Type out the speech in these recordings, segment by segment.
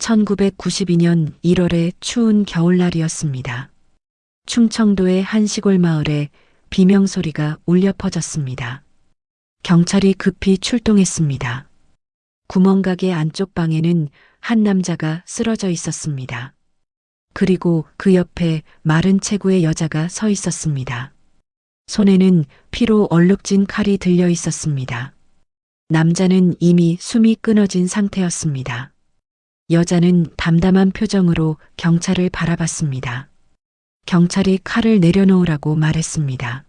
1992년 1월의 추운 겨울날이었습니다. 충청도의 한 시골 마을에 비명소리가 울려 퍼졌습니다. 경찰이 급히 출동했습니다. 구멍가게 안쪽 방에는 한 남자가 쓰러져 있었습니다. 그리고 그 옆에 마른 체구의 여자가 서 있었습니다. 손에는 피로 얼룩진 칼이 들려 있었습니다. 남자는 이미 숨이 끊어진 상태였습니다. 여자는 담담한 표정으로 경찰을 바라봤습니다. 경찰이 칼을 내려놓으라고 말했습니다.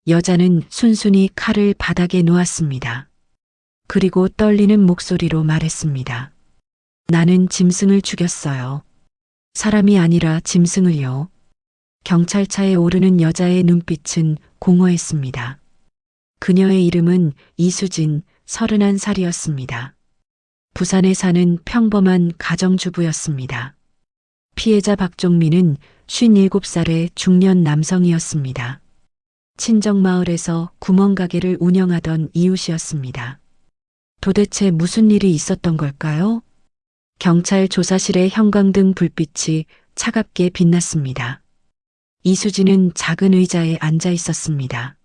여자는 순순히 칼을 바닥에 놓았습니다. 그리고 떨리는 목소리로 말했습니다. 나는 짐승을 죽였어요. 사람이 아니라 짐승을요. 경찰차에 오르는 여자의 눈빛은 공허했습니다. 그녀의 이름은 이수진, 31살이었습니다. 부산에 사는 평범한 가정주부였습니다. 피해자 박종민은 57살의 중년 남성이었습니다. 친정마을에서 구멍가게를 운영하던 이웃이었습니다. 도대체 무슨 일이 있었던 걸까요? 경찰 조사실의 형광등 불빛이 차갑게 빛났습니다. 이수진은 작은 의자에 앉아 있었습니다.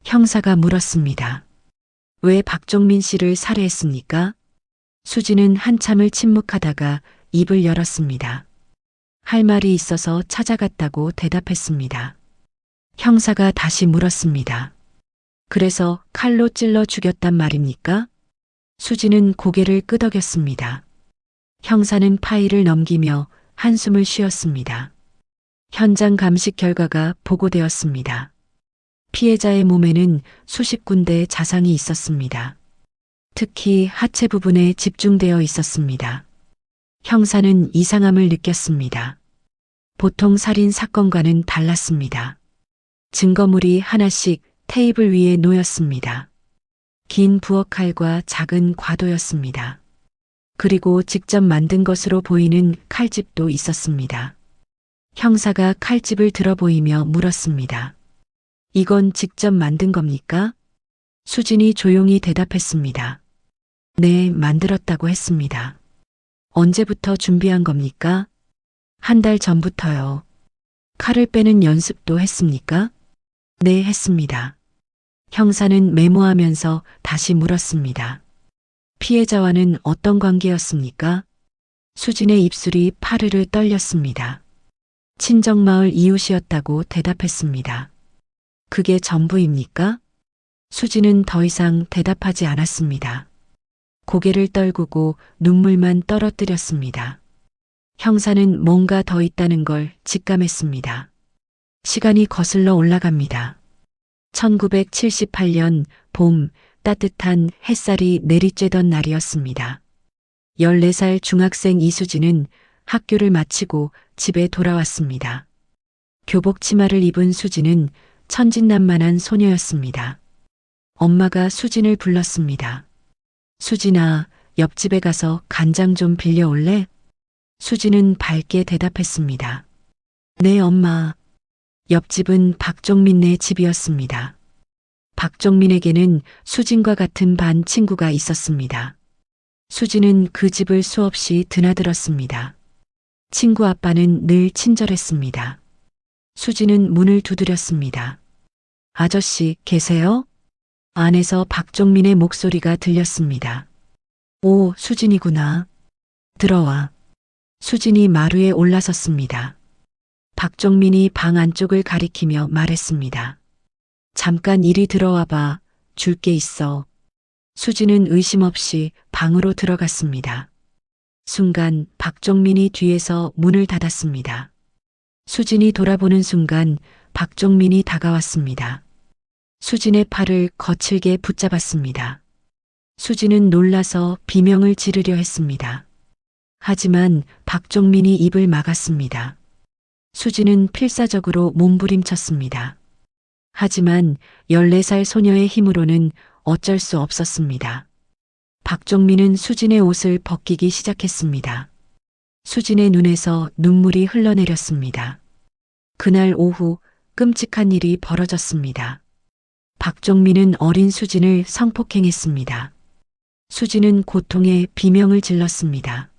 형사가 물었습니다. 왜 박종민 씨를 살해했습니까? 수진은 한참을 침묵하다가 입을 열었습니다. 할 말이 있어서 찾아갔다고 대답했습니다. 형사가 다시 물었습니다. 그래서 칼로 찔러 죽였단 말입니까? 수진은 고개를 끄덕였습니다. 형사는 파일을 넘기며 한숨을 쉬었습니다. 현장 감식 결과가 보고되었습니다. 피해자의 몸에는 수십 군데의 자상이 있었습니다. 특히 하체 부분에 집중되어 있었습니다. 형사는 이상함을 느꼈습니다. 보통 살인 사건과는 달랐습니다. 증거물이 하나씩 테이블 위에 놓였습니다. 긴 부엌칼과 작은 과도였습니다. 그리고 직접 만든 것으로 보이는 칼집도 있었습니다. 형사가 칼집을 들어 보이며 물었습니다. 이건 직접 만든 겁니까? 수진이 조용히 대답했습니다. 네, 만들었다고 했습니다. 언제부터 준비한 겁니까? 한 달 전부터요. 칼을 빼는 연습도 했습니까? 네, 했습니다. 형사는 메모하면서 다시 물었습니다. 피해자와는 어떤 관계였습니까? 수진의 입술이 파르르 떨렸습니다. 친정마을 이웃이었다고 대답했습니다. 그게 전부입니까? 수진은 더 이상 대답하지 않았습니다. 고개를 떨구고 눈물만 떨어뜨렸습니다. 형사는 뭔가 더 있다는 걸 직감했습니다. 시간이 거슬러 올라갑니다. 1978년 봄 따뜻한 햇살이 내리쬐던 날이었습니다. 14살 중학생 이수진은 학교를 마치고 집에 돌아왔습니다. 교복 치마를 입은 수진은 천진난만한 소녀였습니다. 엄마가 수진을 불렀습니다. 수진아, 옆집에 가서 간장 좀 빌려올래? 수진은 밝게 대답했습니다. 네, 엄마. 옆집은 박종민네 집이었습니다. 박종민에게는 수진과 같은 반 친구가 있었습니다. 수진은 그 집을 수없이 드나들었습니다. 친구 아빠는 늘 친절했습니다. 수진은 문을 두드렸습니다. 아저씨, 계세요? 안에서 박종민의 목소리가 들렸습니다. 오, 수진이구나. 들어와. 수진이 마루에 올라섰습니다. 박종민이 방 안쪽을 가리키며 말했습니다. 잠깐 이리 들어와 봐. 줄 게 있어. 수진은 의심 없이 방으로 들어갔습니다. 순간 박종민이 뒤에서 문을 닫았습니다. 수진이 돌아보는 순간 박종민이 다가왔습니다. 수진의 팔을 거칠게 붙잡았습니다. 수진은 놀라서 비명을 지르려 했습니다. 하지만 박종민이 입을 막았습니다. 수진은 필사적으로 몸부림쳤습니다. 하지만 14살 소녀의 힘으로는 어쩔 수 없었습니다. 박종민은 수진의 옷을 벗기기 시작했습니다. 수진의 눈에서 눈물이 흘러내렸습니다. 그날 오후 끔찍한 일이 벌어졌습니다. 박종민은 어린 수진을 성폭행했습니다. 수진은 고통에 비명을 질렀습니다.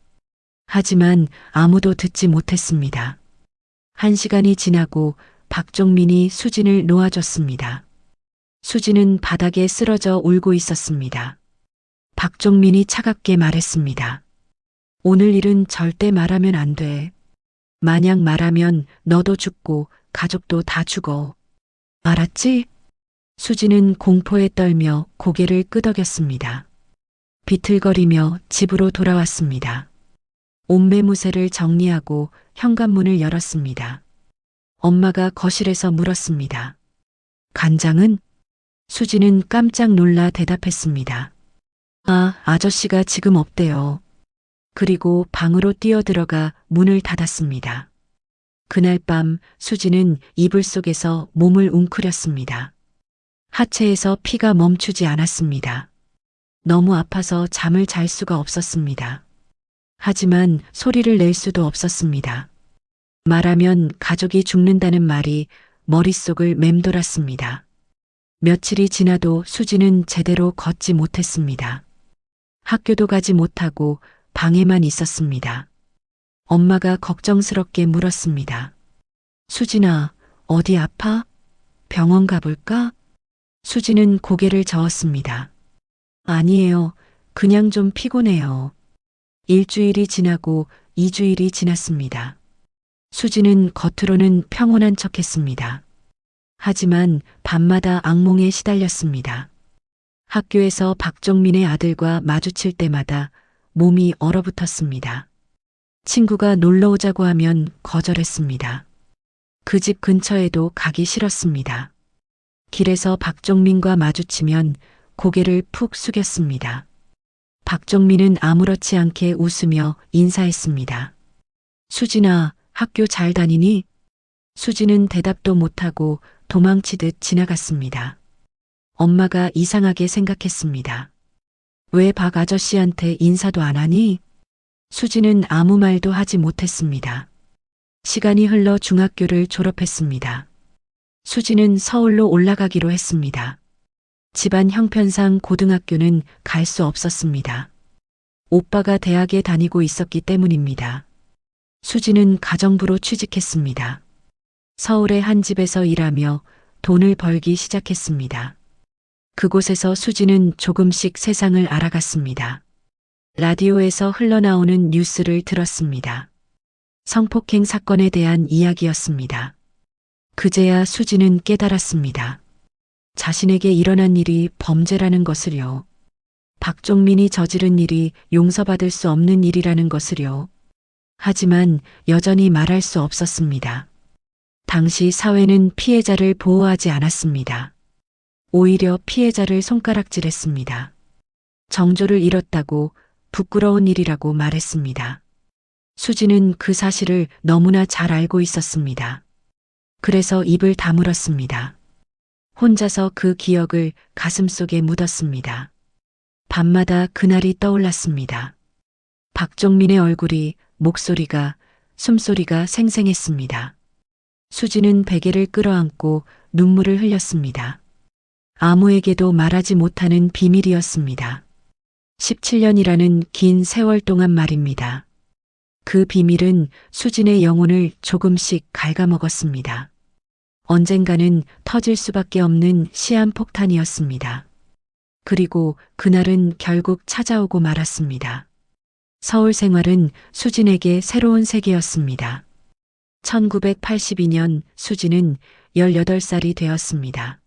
하지만 아무도 듣지 못했습니다. 1시간이 지나고 박종민이 수진을 놓아줬습니다. 수진은 바닥에 쓰러져 울고 있었습니다. 박종민이 차갑게 말했습니다. 오늘 일은 절대 말하면 안 돼. 만약 말하면 너도 죽고 가족도 다 죽어. 알았지? 수진은 공포에 떨며 고개를 끄덕였습니다. 비틀거리며 집으로 돌아왔습니다. 옷매무새를 정리하고 현관문을 열었습니다. 엄마가 거실에서 물었습니다. 간장은? 수진은 깜짝 놀라 대답했습니다. 아, 아저씨가 지금 없대요. 그리고 방으로 뛰어들어가 문을 닫았습니다. 그날 밤 수진은 이불 속에서 몸을 웅크렸습니다. 하체에서 피가 멈추지 않았습니다. 너무 아파서 잠을 잘 수가 없었습니다. 하지만 소리를 낼 수도 없었습니다. 말하면 가족이 죽는다는 말이 머릿속을 맴돌았습니다. 며칠이 지나도 수진은 제대로 걷지 못했습니다. 학교도 가지 못하고 방에만 있었습니다. 엄마가 걱정스럽게 물었습니다. 수진아, 어디 아파? 병원 가볼까? 수진은 고개를 저었습니다. 아니에요. 그냥 좀 피곤해요. 일주일이 지나고 2주일이 지났습니다. 수진은 겉으로는 평온한 척했습니다. 하지만 밤마다 악몽에 시달렸습니다. 학교에서 박종민의 아들과 마주칠 때마다 몸이 얼어붙었습니다. 친구가 놀러 오자고 하면 거절했습니다. 그 집 근처에도 가기 싫었습니다. 길에서 박종민과 마주치면 고개를 푹 숙였습니다. 박종민은 아무렇지 않게 웃으며 인사했습니다. 수진아, 학교 잘 다니니? 수진은 대답도 못하고 도망치듯 지나갔습니다. 엄마가 이상하게 생각했습니다. 왜 박 아저씨한테 인사도 안 하니? 수진은 아무 말도 하지 못했습니다. 시간이 흘러 중학교를 졸업했습니다. 수진은 서울로 올라가기로 했습니다. 집안 형편상 고등학교는 갈 수 없었습니다. 오빠가 대학에 다니고 있었기 때문입니다. 수진은 가정부로 취직했습니다. 서울의 한 집에서 일하며 돈을 벌기 시작했습니다. 그곳에서 수진은 조금씩 세상을 알아갔습니다. 라디오에서 흘러나오는 뉴스를 들었습니다. 성폭행 사건에 대한 이야기였습니다. 그제야 수진은 깨달았습니다. 자신에게 일어난 일이 범죄라는 것을요. 박종민이 저지른 일이 용서받을 수 없는 일이라는 것을요. 하지만 여전히 말할 수 없었습니다. 당시 사회는 피해자를 보호하지 않았습니다. 오히려 피해자를 손가락질했습니다. 정조를 잃었다고 부끄러운 일이라고 말했습니다. 수진은 그 사실을 너무나 잘 알고 있었습니다. 그래서 입을 다물었습니다. 혼자서 그 기억을 가슴속에 묻었습니다. 밤마다 그날이 떠올랐습니다. 박종민의 얼굴이, 목소리가, 숨소리가 생생했습니다. 수진은 베개를 끌어안고 눈물을 흘렸습니다. 아무에게도 말하지 못하는 비밀이었습니다. 17년이라는 긴 세월 동안 말입니다. 그 비밀은 수진의 영혼을 조금씩 갉아먹었습니다. 언젠가는 터질 수밖에 없는 시한폭탄이었습니다. 그리고 그날은 결국 찾아오고 말았습니다. 서울 생활은 수진에게 새로운 세계였습니다. 1982년 수진은 18살이 되었습니다.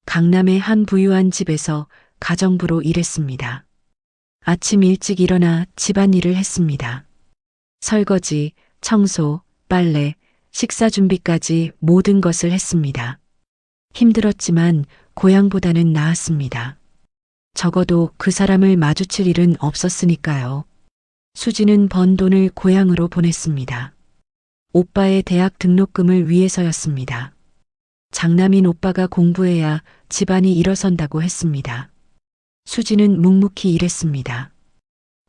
강남의 한 부유한 집에서 가정부로 일했습니다. 아침 일찍 일어나 집안일을 했습니다. 설거지, 청소, 빨래, 식사 준비까지 모든 것을 했습니다. 힘들었지만 고향보다는 나았습니다. 적어도 그 사람을 마주칠 일은 없었으니까요. 수진은 번 돈을 고향으로 보냈습니다. 오빠의 대학 등록금을 위해서였습니다. 장남인 오빠가 공부해야 집안이 일어선다고 했습니다. 수진은 묵묵히 일했습니다.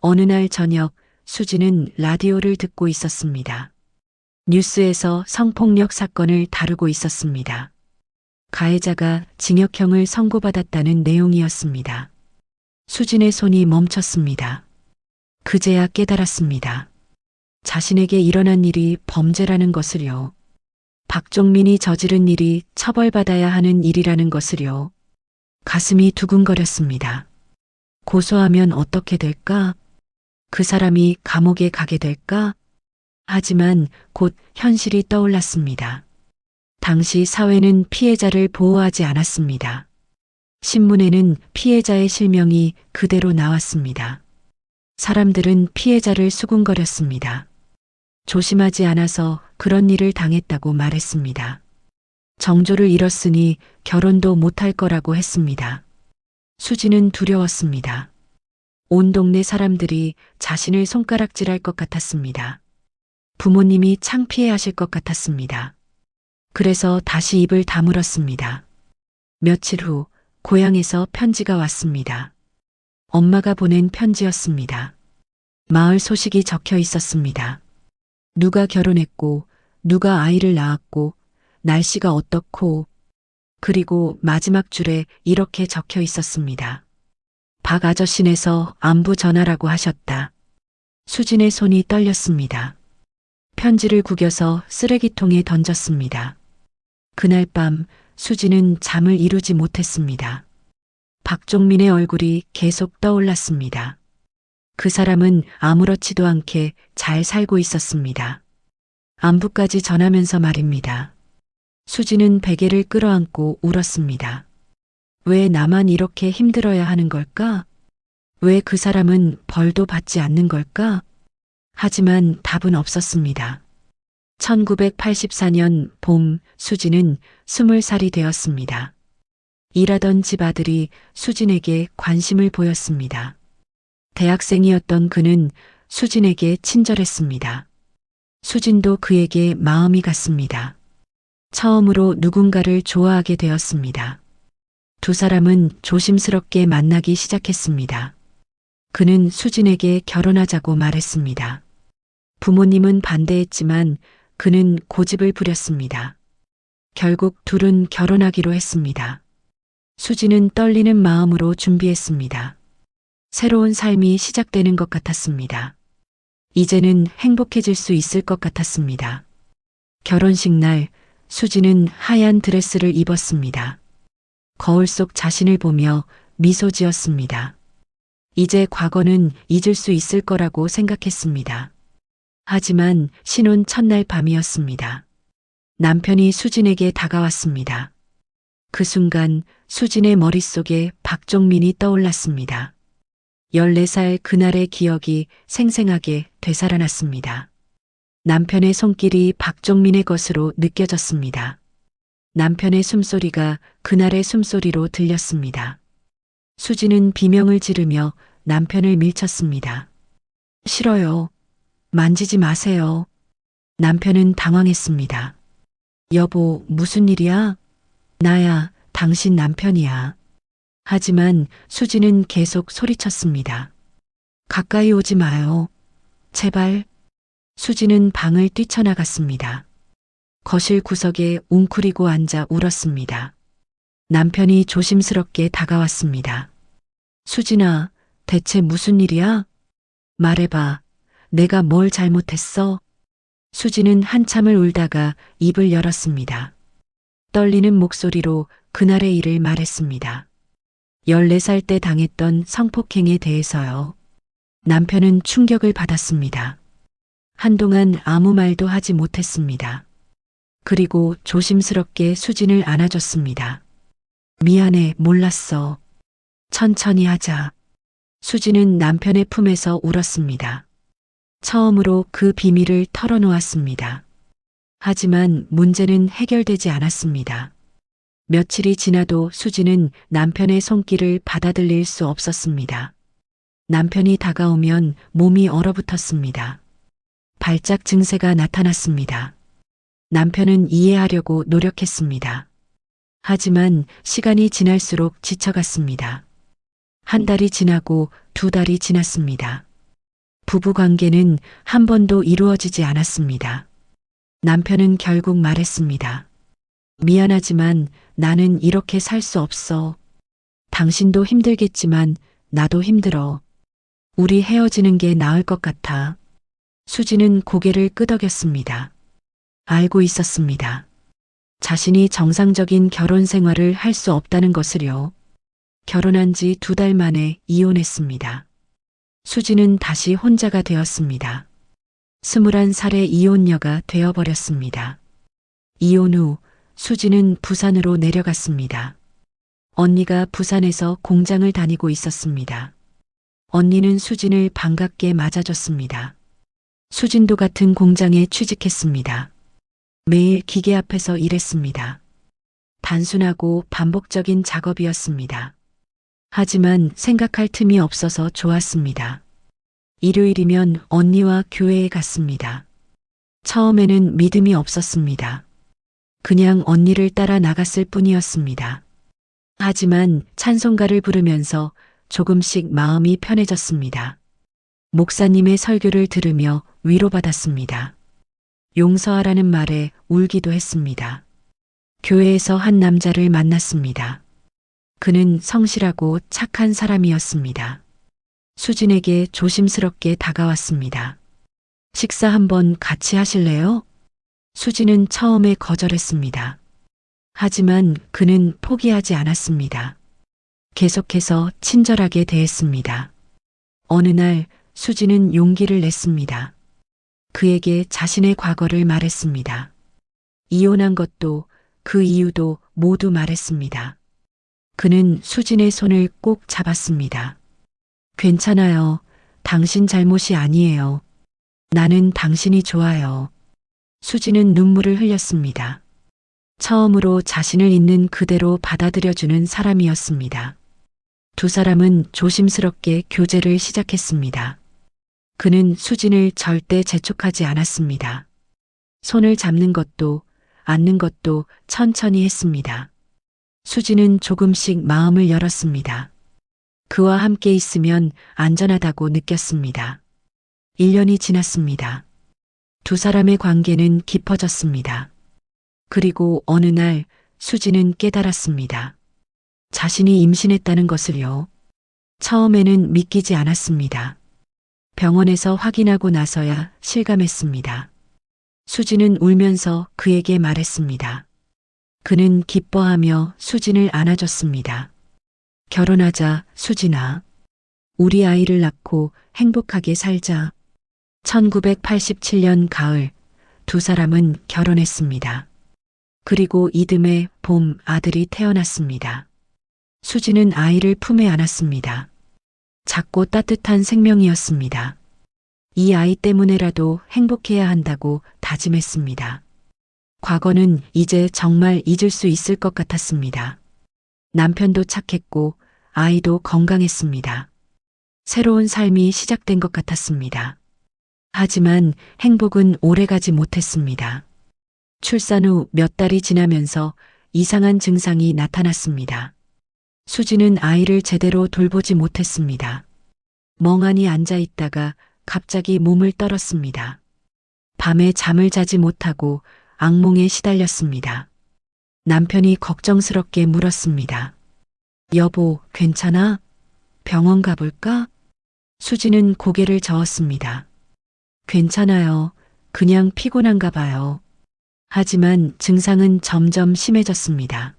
어느 날 저녁 수진은 라디오를 듣고 있었습니다. 뉴스에서 성폭력 사건을 다루고 있었습니다. 가해자가 징역형을 선고받았다는 내용이었습니다. 수진의 손이 멈췄습니다. 그제야 깨달았습니다. 자신에게 일어난 일이 범죄라는 것을요. 박종민이 저지른 일이 처벌받아야 하는 일이라는 것을요. 가슴이 두근거렸습니다. 고소하면 어떻게 될까? 그 사람이 감옥에 가게 될까? 하지만 곧 현실이 떠올랐습니다. 당시 사회는 피해자를 보호하지 않았습니다. 신문에는 피해자의 실명이 그대로 나왔습니다. 사람들은 피해자를 수군거렸습니다. 조심하지 않아서 그런 일을 당했다고 말했습니다. 정조를 잃었으니 결혼도 못할 거라고 했습니다. 수지는 두려웠습니다. 온 동네 사람들이 자신을 손가락질할 것 같았습니다. 부모님이 창피해 하실 것 같았습니다. 그래서 다시 입을 다물었습니다. 며칠 후 고향에서 편지가 왔습니다. 엄마가 보낸 편지였습니다. 마을 소식이 적혀 있었습니다. 누가 결혼했고, 누가 아이를 낳았고, 날씨가 어떻고, 그리고 마지막 줄에 이렇게 적혀 있었습니다. 박 아저씨네서 안부 전하라고 하셨다. 수진의 손이 떨렸습니다. 편지를 구겨서 쓰레기통에 던졌습니다. 그날 밤 수진은 잠을 이루지 못했습니다. 박종민의 얼굴이 계속 떠올랐습니다. 그 사람은 아무렇지도 않게 잘 살고 있었습니다. 안부까지 전하면서 말입니다. 수지는 베개를 끌어안고 울었습니다. 왜 나만 이렇게 힘들어야 하는 걸까? 왜 그 사람은 벌도 받지 않는 걸까? 하지만 답은 없었습니다. 1984년 봄 수진은 20살이 되었습니다. 일하던 집 아들이 수진에게 관심을 보였습니다. 대학생이었던 그는 수진에게 친절했습니다. 수진도 그에게 마음이 갔습니다. 처음으로 누군가를 좋아하게 되었습니다. 두 사람은 조심스럽게 만나기 시작했습니다. 그는 수진에게 결혼하자고 말했습니다. 부모님은 반대했지만 그는 고집을 부렸습니다. 결국 둘은 결혼하기로 했습니다. 수진은 떨리는 마음으로 준비했습니다. 새로운 삶이 시작되는 것 같았습니다. 이제는 행복해질 수 있을 것 같았습니다. 결혼식 날 수진은 하얀 드레스를 입었습니다. 거울 속 자신을 보며 미소 지었습니다. 이제 과거는 잊을 수 있을 거라고 생각했습니다. 하지만 신혼 첫날 밤이었습니다. 남편이 수진에게 다가왔습니다. 그 순간 수진의 머릿속에 박종민이 떠올랐습니다. 14살 그날의 기억이 생생하게 되살아났습니다. 남편의 손길이 박종민의 것으로 느껴졌습니다. 남편의 숨소리가 그날의 숨소리로 들렸습니다. 수진은 비명을 지르며 남편을 밀쳤습니다. 싫어요. 만지지 마세요. 남편은 당황했습니다. 여보, 무슨 일이야? 나야, 당신 남편이야. 하지만 수진은 계속 소리쳤습니다. 가까이 오지 마요. 제발. 수진은 방을 뛰쳐나갔습니다. 거실 구석에 웅크리고 앉아 울었습니다. 남편이 조심스럽게 다가왔습니다. 수진아, 대체 무슨 일이야? 말해봐. 내가 뭘 잘못했어? 수진은 한참을 울다가 입을 열었습니다. 떨리는 목소리로 그날의 일을 말했습니다. 14살 때 당했던 성폭행에 대해서요. 남편은 충격을 받았습니다. 한동안 아무 말도 하지 못했습니다. 그리고 조심스럽게 수진을 안아줬습니다. 미안해, 몰랐어. 천천히 하자. 수진은 남편의 품에서 울었습니다. 처음으로 그 비밀을 털어놓았습니다. 하지만 문제는 해결되지 않았습니다. 며칠이 지나도 수진은 남편의 손길을 받아들일 수 없었습니다. 남편이 다가오면 몸이 얼어붙었습니다. 발작 증세가 나타났습니다. 남편은 이해하려고 노력했습니다. 하지만 시간이 지날수록 지쳐갔습니다. 한 달이 지나고 2달이 지났습니다. 부부 관계는 한 번도 이루어지지 않았습니다. 남편은 결국 말했습니다. 미안하지만 나는 이렇게 살 수 없어. 당신도 힘들겠지만 나도 힘들어. 우리 헤어지는 게 나을 것 같아. 수지는 고개를 끄덕였습니다. 알고 있었습니다. 자신이 정상적인 결혼 생활을 할 수 없다는 것을요. 결혼한 지 2달 만에 이혼했습니다. 수지는 다시 혼자가 되었습니다. 21살의 이혼녀가 되어버렸습니다. 이혼 후 수지는 부산으로 내려갔습니다. 언니가 부산에서 공장을 다니고 있었습니다. 언니는 수진을 반갑게 맞아줬습니다. 수진도 같은 공장에 취직했습니다. 매일 기계 앞에서 일했습니다. 단순하고 반복적인 작업이었습니다. 하지만 생각할 틈이 없어서 좋았습니다. 일요일이면 언니와 교회에 갔습니다. 처음에는 믿음이 없었습니다. 그냥 언니를 따라 나갔을 뿐이었습니다. 하지만 찬송가를 부르면서 조금씩 마음이 편해졌습니다. 목사님의 설교를 들으며 위로받았습니다. 용서하라는 말에 울기도 했습니다. 교회에서 한 남자를 만났습니다. 그는 성실하고 착한 사람이었습니다. 수진에게 조심스럽게 다가왔습니다. 식사 한번 같이 하실래요? 수진은 처음에 거절했습니다. 하지만 그는 포기하지 않았습니다. 계속해서 친절하게 대했습니다. 어느 날 수진은 용기를 냈습니다. 그에게 자신의 과거를 말했습니다. 이혼한 것도 그 이유도 모두 말했습니다. 그는 수진의 손을 꼭 잡았습니다. 괜찮아요. 당신 잘못이 아니에요. 나는 당신이 좋아요. 수진은 눈물을 흘렸습니다. 처음으로 자신을 있는 그대로 받아들여주는 사람이었습니다. 두 사람은 조심스럽게 교제를 시작했습니다. 그는 수진을 절대 재촉하지 않았습니다. 손을 잡는 것도 안는 것도 천천히 했습니다. 수진은 조금씩 마음을 열었습니다. 그와 함께 있으면 안전하다고 느꼈습니다. 1년이 지났습니다. 두 사람의 관계는 깊어졌습니다. 그리고 어느 날 수진은 깨달았습니다. 자신이 임신했다는 것을요. 처음에는 믿기지 않았습니다. 병원에서 확인하고 나서야 실감했습니다. 수진은 울면서 그에게 말했습니다. 그는 기뻐하며 수진을 안아줬습니다. 결혼하자, 수진아. 우리 아이를 낳고 행복하게 살자. 1987년 가을, 두 사람은 결혼했습니다. 그리고 이듬해 봄 아들이 태어났습니다. 수진은 아이를 품에 안았습니다. 작고 따뜻한 생명이었습니다. 이 아이 때문에라도 행복해야 한다고 다짐했습니다. 과거는 이제 정말 잊을 수 있을 것 같았습니다. 남편도 착했고 아이도 건강했습니다. 새로운 삶이 시작된 것 같았습니다. 하지만 행복은 오래가지 못했습니다. 출산 후 몇 달이 지나면서 이상한 증상이 나타났습니다. 수지는 아이를 제대로 돌보지 못했습니다. 멍하니 앉아 있다가 갑자기 몸을 떨었습니다. 밤에 잠을 자지 못하고 악몽에 시달렸습니다. 남편이 걱정스럽게 물었습니다. 여보, 괜찮아? 병원 가볼까? 수지는 고개를 저었습니다. 괜찮아요. 그냥 피곤한가 봐요. 하지만 증상은 점점 심해졌습니다.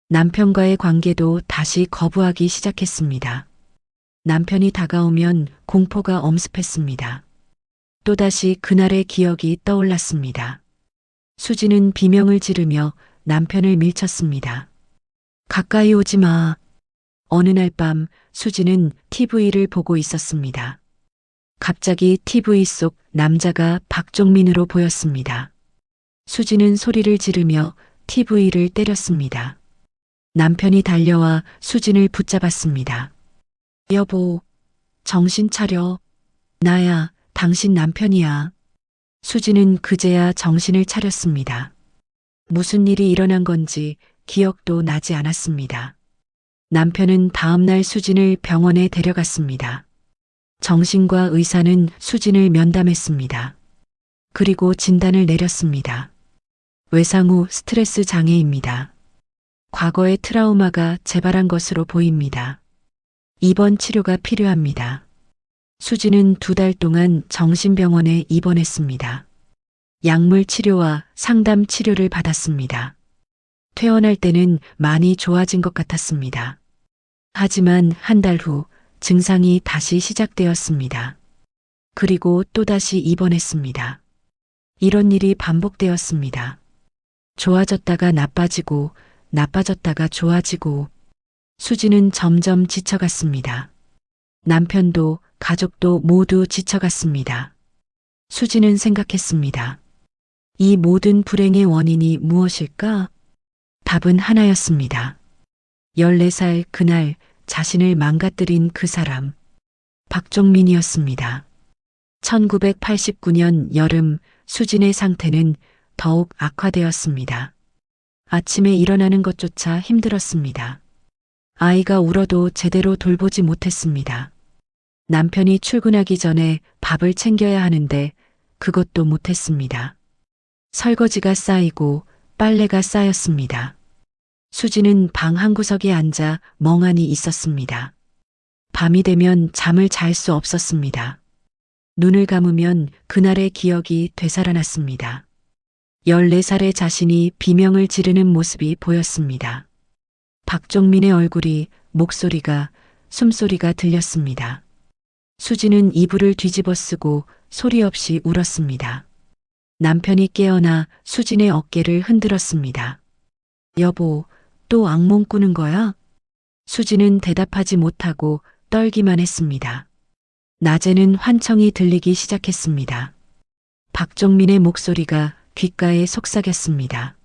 남편과의 관계도 다시 거부하기 시작했습니다. 남편이 다가오면 공포가 엄습했습니다. 또다시 그날의 기억이 떠올랐습니다. 수지는 비명을 지르며 남편을 밀쳤습니다. 가까이 오지 마. 어느 날 밤 수지는 TV를 보고 있었습니다. 갑자기 TV 속 남자가 박종민으로 보였습니다. 수지는 소리를 지르며 TV를 때렸습니다. 남편이 달려와 수진을 붙잡았습니다. 여보, 정신 차려. 나야, 당신 남편이야. 수진은 그제야 정신을 차렸습니다. 무슨 일이 일어난 건지 기억도 나지 않았습니다. 남편은 다음날 수진을 병원에 데려갔습니다. 정신과 의사는 수진을 면담했습니다. 그리고 진단을 내렸습니다. 외상 후 스트레스 장애입니다. 과거의 트라우마가 재발한 것으로 보입니다. 입원 치료가 필요합니다. 수지는 2달 동안 정신병원에 입원했습니다. 약물 치료와 상담 치료를 받았습니다. 퇴원할 때는 많이 좋아진 것 같았습니다. 하지만 한 달 후 증상이 다시 시작되었습니다. 그리고 또다시 입원했습니다. 이런 일이 반복되었습니다. 좋아졌다가 나빠지고, 나빠졌다가 좋아지고, 수지는 점점 지쳐갔습니다. 남편도 가족도 모두 지쳐갔습니다. 수지는 생각했습니다. 이 모든 불행의 원인이 무엇일까? 답은 하나였습니다. 14살 그날 자신을 망가뜨린 그 사람, 박종민이었습니다. 1989년 여름 수진의 상태는 더욱 악화되었습니다. 아침에 일어나는 것조차 힘들었습니다. 아이가 울어도 제대로 돌보지 못했습니다. 남편이 출근하기 전에 밥을 챙겨야 하는데 그것도 못했습니다. 설거지가 쌓이고 빨래가 쌓였습니다. 수지는 방 한구석에 앉아 멍하니 있었습니다. 밤이 되면 잠을 잘 수 없었습니다. 눈을 감으면 그날의 기억이 되살아났습니다. 14살의 자신이 비명을 지르는 모습이 보였습니다. 박종민의 얼굴이, 목소리가, 숨소리가 들렸습니다. 수지는 이불을 뒤집어 쓰고 소리 없이 울었습니다. 남편이 깨어나 수진의 어깨를 흔들었습니다. 여보, 또 악몽 꾸는 거야? 수지는 대답하지 못하고 떨기만 했습니다. 낮에는 환청이 들리기 시작했습니다. 박종민의 목소리가 귓가에 속삭였습니다.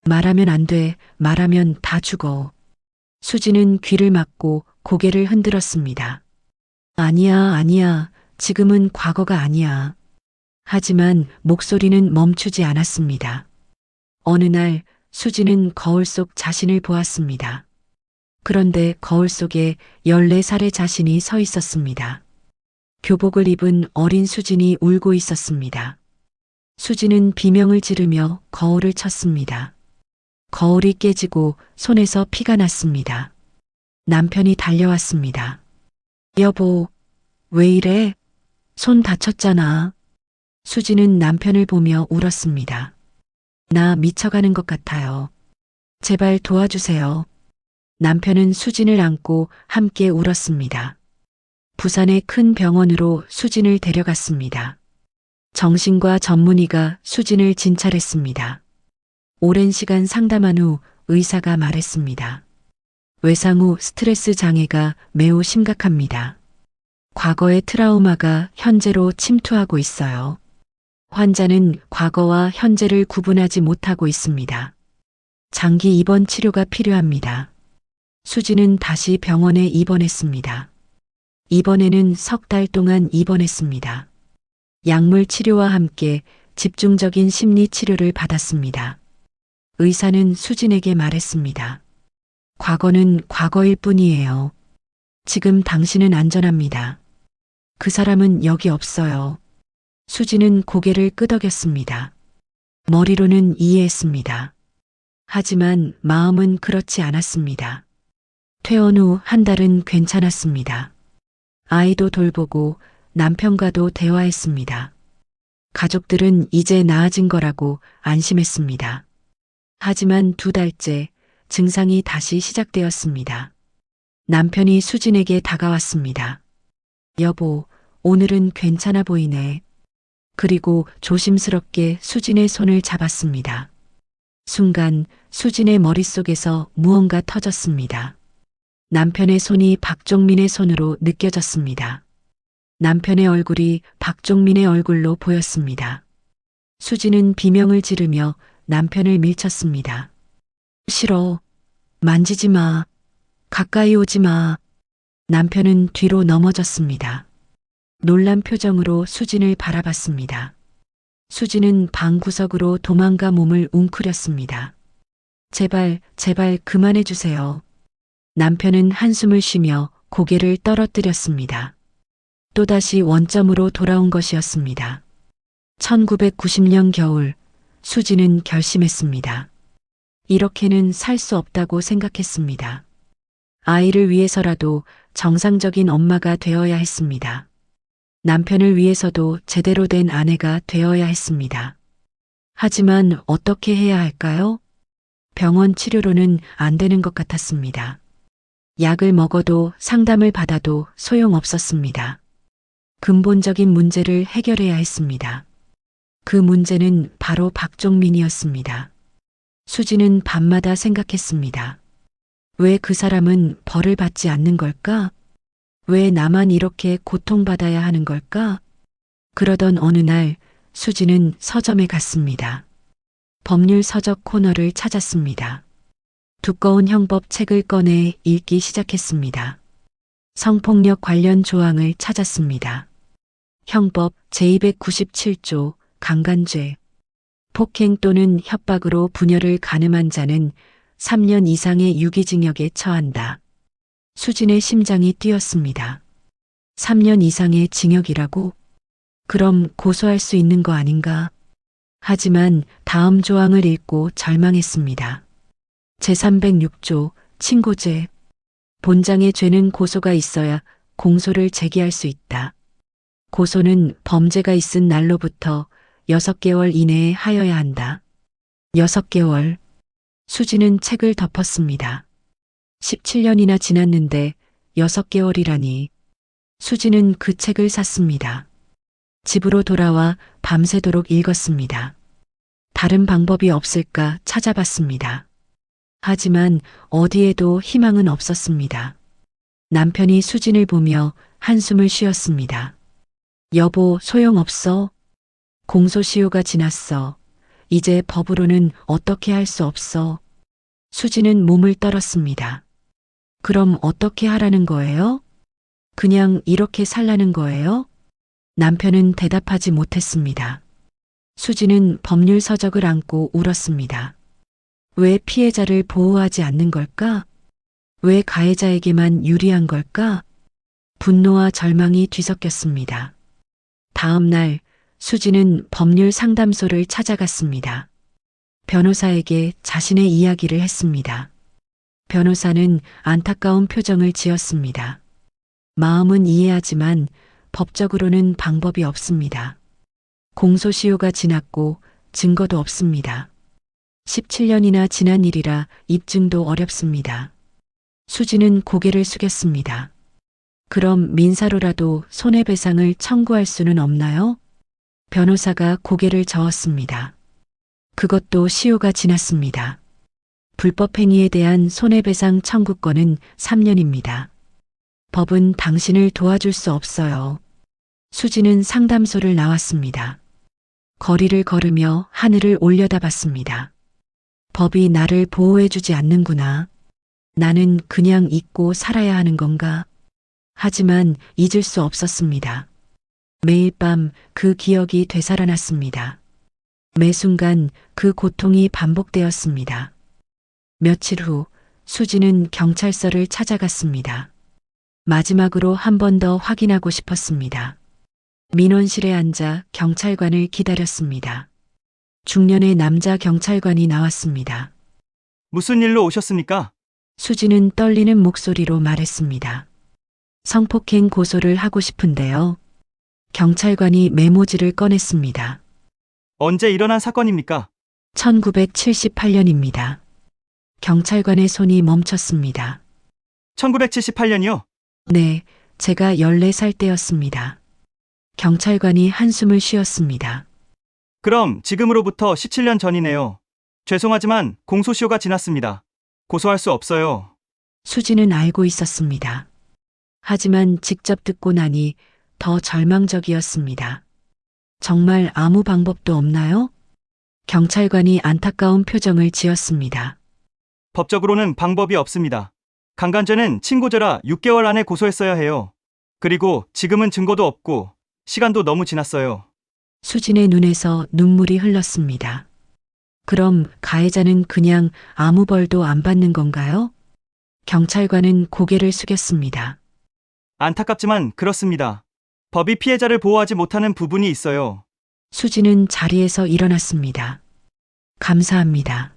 말하면 안 돼, 말하면 다 죽어. 수지는 귀를 막고 고개를 흔들었습니다. 아니야, 아니야, 지금은 과거가 아니야. 하지만 목소리는 멈추지 않았습니다. 어느 날 수지는 거울 속 자신을 보았습니다. 그런데 거울 속에 14살의 자신이 서 있었습니다. 교복을 입은 어린 수진이 울고 있었습니다. 수지는 비명을 지르며 거울을 쳤습니다. 거울이 깨지고 손에서 피가 났습니다. 남편이 달려왔습니다. 여보, 왜 이래? 손 다쳤잖아. 수지는 남편을 보며 울었습니다. 나 미쳐가는 것 같아요. 제발 도와주세요. 남편은 수진을 안고 함께 울었습니다. 부산의 큰 병원으로 수진을 데려갔습니다. 정신과 전문의가 수진을 진찰했습니다. 오랜 시간 상담한 후 의사가 말했습니다. 외상 후 스트레스 장애가 매우 심각합니다. 과거의 트라우마가 현재로 침투하고 있어요. 환자는 과거와 현재를 구분하지 못하고 있습니다. 장기 입원 치료가 필요합니다. 수지는 다시 병원에 입원했습니다. 이번에는 3달 동안 입원했습니다. 약물 치료와 함께 집중적인 심리 치료를 받았습니다. 의사는 수진에게 말했습니다. 과거는 과거일 뿐이에요. 지금 당신은 안전합니다. 그 사람은 여기 없어요. 수지는 고개를 끄덕였습니다. 머리로는 이해했습니다. 하지만 마음은 그렇지 않았습니다. 퇴원 후 한 달은 괜찮았습니다. 아이도 돌보고 남편과도 대화했습니다. 가족들은 이제 나아진 거라고 안심했습니다. 하지만 2달째 증상이 다시 시작되었습니다. 남편이 수진에게 다가왔습니다. 여보, 오늘은 괜찮아 보이네. 그리고 조심스럽게 수진의 손을 잡았습니다. 순간 수진의 머릿속에서 무언가 터졌습니다. 남편의 손이 박종민의 손으로 느껴졌습니다. 남편의 얼굴이 박종민의 얼굴로 보였습니다. 수진은 비명을 지르며 남편을 밀쳤습니다. 싫어. 만지지 마. 가까이 오지 마. 남편은 뒤로 넘어졌습니다. 놀란 표정으로 수진을 바라봤습니다. 수진은 방 구석으로 도망가 몸을 웅크렸습니다. 제발, 제발 그만해 주세요. 남편은 한숨을 쉬며 고개를 떨어뜨렸습니다. 또다시 원점으로 돌아온 것이었습니다. 1990년 겨울, 수지는 결심했습니다. 이렇게는 살 수 없다고 생각했습니다. 아이를 위해서라도 정상적인 엄마가 되어야 했습니다. 남편을 위해서도 제대로 된 아내가 되어야 했습니다. 하지만 어떻게 해야 할까요? 병원 치료로는 안 되는 것 같았습니다. 약을 먹어도 상담을 받아도 소용없었습니다. 근본적인 문제를 해결해야 했습니다. 그 문제는 바로 박종민이었습니다. 수지는 밤마다 생각했습니다. 왜 그 사람은 벌을 받지 않는 걸까? 왜 나만 이렇게 고통받아야 하는 걸까? 그러던 어느 날 수지는 서점에 갔습니다. 법률 서적 코너를 찾았습니다. 두꺼운 형법 책을 꺼내 읽기 시작했습니다. 성폭력 관련 조항을 찾았습니다. 형법 제297조 강간죄. 폭행 또는 협박으로 부녀를 간음한 자는 3년 이상의 유기징역에 처한다. 수진의 심장이 뛰었습니다. 3년 이상의 징역이라고? 그럼 고소할 수 있는 거 아닌가? 하지만 다음 조항을 읽고 절망했습니다. 제306조 친고죄. 본장의 죄는 고소가 있어야 공소를 제기할 수 있다. 고소는 범죄가 있은 날로부터 6개월 이내에 하여야 한다. 6개월. 수지는 책을 덮었습니다. 17년이나 지났는데 6개월이라니. 수지는 그 책을 샀습니다. 집으로 돌아와 밤새도록 읽었습니다. 다른 방법이 없을까 찾아봤습니다. 하지만 어디에도 희망은 없었습니다. 남편이 수진을 보며 한숨을 쉬었습니다. 여보, 소용없어. 공소시효가 지났어. 이제 법으로는 어떻게 할 수 없어. 수지는 몸을 떨었습니다. 그럼 어떻게 하라는 거예요? 그냥 이렇게 살라는 거예요? 남편은 대답하지 못했습니다. 수지는 법률 서적을 안고 울었습니다. 왜 피해자를 보호하지 않는 걸까? 왜 가해자에게만 유리한 걸까? 분노와 절망이 뒤섞였습니다. 다음 날 수지는 법률 상담소를 찾아갔습니다. 변호사에게 자신의 이야기를 했습니다. 변호사는 안타까운 표정을 지었습니다. 마음은 이해하지만 법적으로는 방법이 없습니다. 공소시효가 지났고 증거도 없습니다. 17년이나 지난 일이라 입증도 어렵습니다. 수지는 고개를 숙였습니다. 그럼 민사로라도 손해배상을 청구할 수는 없나요? 변호사가 고개를 저었습니다. 그것도 시효가 지났습니다. 불법행위에 대한 손해배상 청구권은 3년입니다. 법은 당신을 도와줄 수 없어요. 수지는 상담소를 나왔습니다. 거리를 걸으며 하늘을 올려다봤습니다. 법이 나를 보호해주지 않는구나. 나는 그냥 잊고 살아야 하는 건가? 하지만 잊을 수 없었습니다. 매일 밤 그 기억이 되살아났습니다. 매 순간 그 고통이 반복되었습니다. 며칠 후 수지는 경찰서를 찾아갔습니다. 마지막으로 한 번 더 확인하고 싶었습니다. 민원실에 앉아 경찰관을 기다렸습니다. 중년의 남자 경찰관이 나왔습니다. 무슨 일로 오셨습니까? 수지는 떨리는 목소리로 말했습니다. 성폭행 고소를 하고 싶은데요. 경찰관이 메모지를 꺼냈습니다. 언제 일어난 사건입니까? 1978년입니다. 경찰관의 손이 멈췄습니다. 1978년이요? 네, 제가 14살 때였습니다. 경찰관이 한숨을 쉬었습니다. 그럼 지금으로부터 17년 전이네요. 죄송하지만 공소시효가 지났습니다. 고소할 수 없어요. 수지는 알고 있었습니다. 하지만 직접 듣고 나니 더 절망적이었습니다. 정말 아무 방법도 없나요? 경찰관이 안타까운 표정을 지었습니다. 법적으로는 방법이 없습니다. 강간죄는 친고죄라 6개월 안에 고소했어야 해요. 그리고 지금은 증거도 없고 시간도 너무 지났어요. 수진의 눈에서 눈물이 흘렀습니다. 그럼 가해자는 그냥 아무 벌도 안 받는 건가요? 경찰관은 고개를 숙였습니다. 안타깝지만 그렇습니다. 법이 피해자를 보호하지 못하는 부분이 있어요. 수지는 자리에서 일어났습니다. 감사합니다.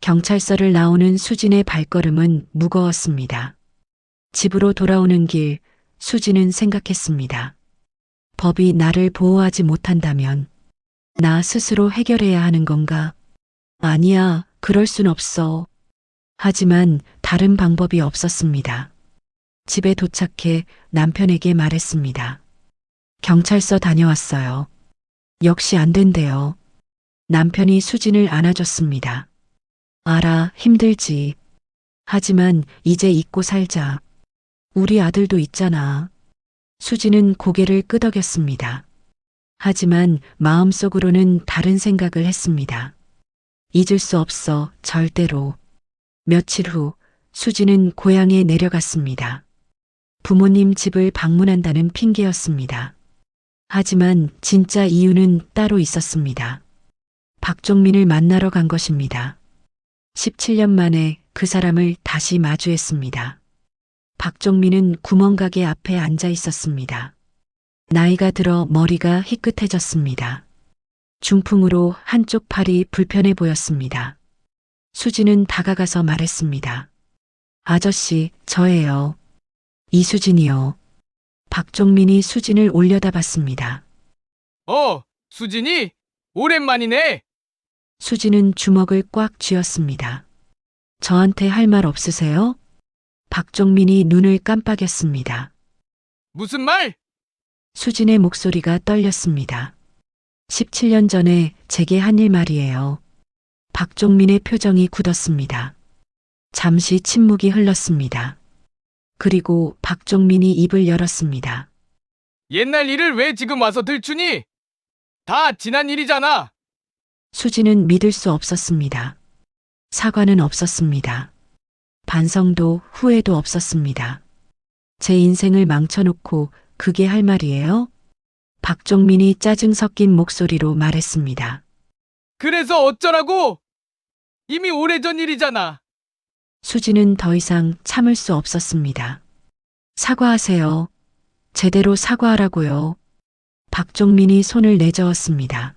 경찰서를 나오는 수진의 발걸음은 무거웠습니다. 집으로 돌아오는 길, 수진은 생각했습니다. 법이 나를 보호하지 못한다면 나 스스로 해결해야 하는 건가? 아니야, 그럴 순 없어. 하지만 다른 방법이 없었습니다. 집에 도착해 남편에게 말했습니다. 경찰서 다녀왔어요. 역시 안 된대요. 남편이 수진을 안아줬습니다. 알아, 힘들지. 하지만 이제 잊고 살자. 우리 아들도 있잖아. 수진은 고개를 끄덕였습니다. 하지만 마음속으로는 다른 생각을 했습니다. 잊을 수 없어, 절대로. 며칠 후 수진은 고향에 내려갔습니다. 부모님 집을 방문한다는 핑계였습니다. 하지만 진짜 이유는 따로 있었습니다. 박종민을 만나러 간 것입니다. 17년 만에 그 사람을 다시 마주했습니다. 박종민은 구멍가게 앞에 앉아 있었습니다. 나이가 들어 머리가 희끗해졌습니다. 중풍으로 한쪽 팔이 불편해 보였습니다. 수진은 다가가서 말했습니다. 아저씨, 저예요. 이수진이요. 박종민이 수진을 올려다봤습니다. 수진이? 오랜만이네. 수진은 주먹을 꽉 쥐었습니다. 저한테 할 말 없으세요? 박종민이 눈을 깜빡였습니다. 무슨 말? 수진의 목소리가 떨렸습니다. 17년 전에 제게 한 일 말이에요. 박종민의 표정이 굳었습니다. 잠시 침묵이 흘렀습니다. 그리고 박종민이 입을 열었습니다. 옛날 일을 왜 지금 와서 들추니? 다 지난 일이잖아. 수진은 믿을 수 없었습니다. 사과는 없었습니다. 반성도 후회도 없었습니다. 제 인생을 망쳐놓고 그게 할 말이에요? 박종민이 짜증 섞인 목소리로 말했습니다. 그래서 어쩌라고? 이미 오래전 일이잖아. 수진은 더 이상 참을 수 없었습니다. 사과하세요. 제대로 사과하라고요. 박종민이 손을 내저었습니다.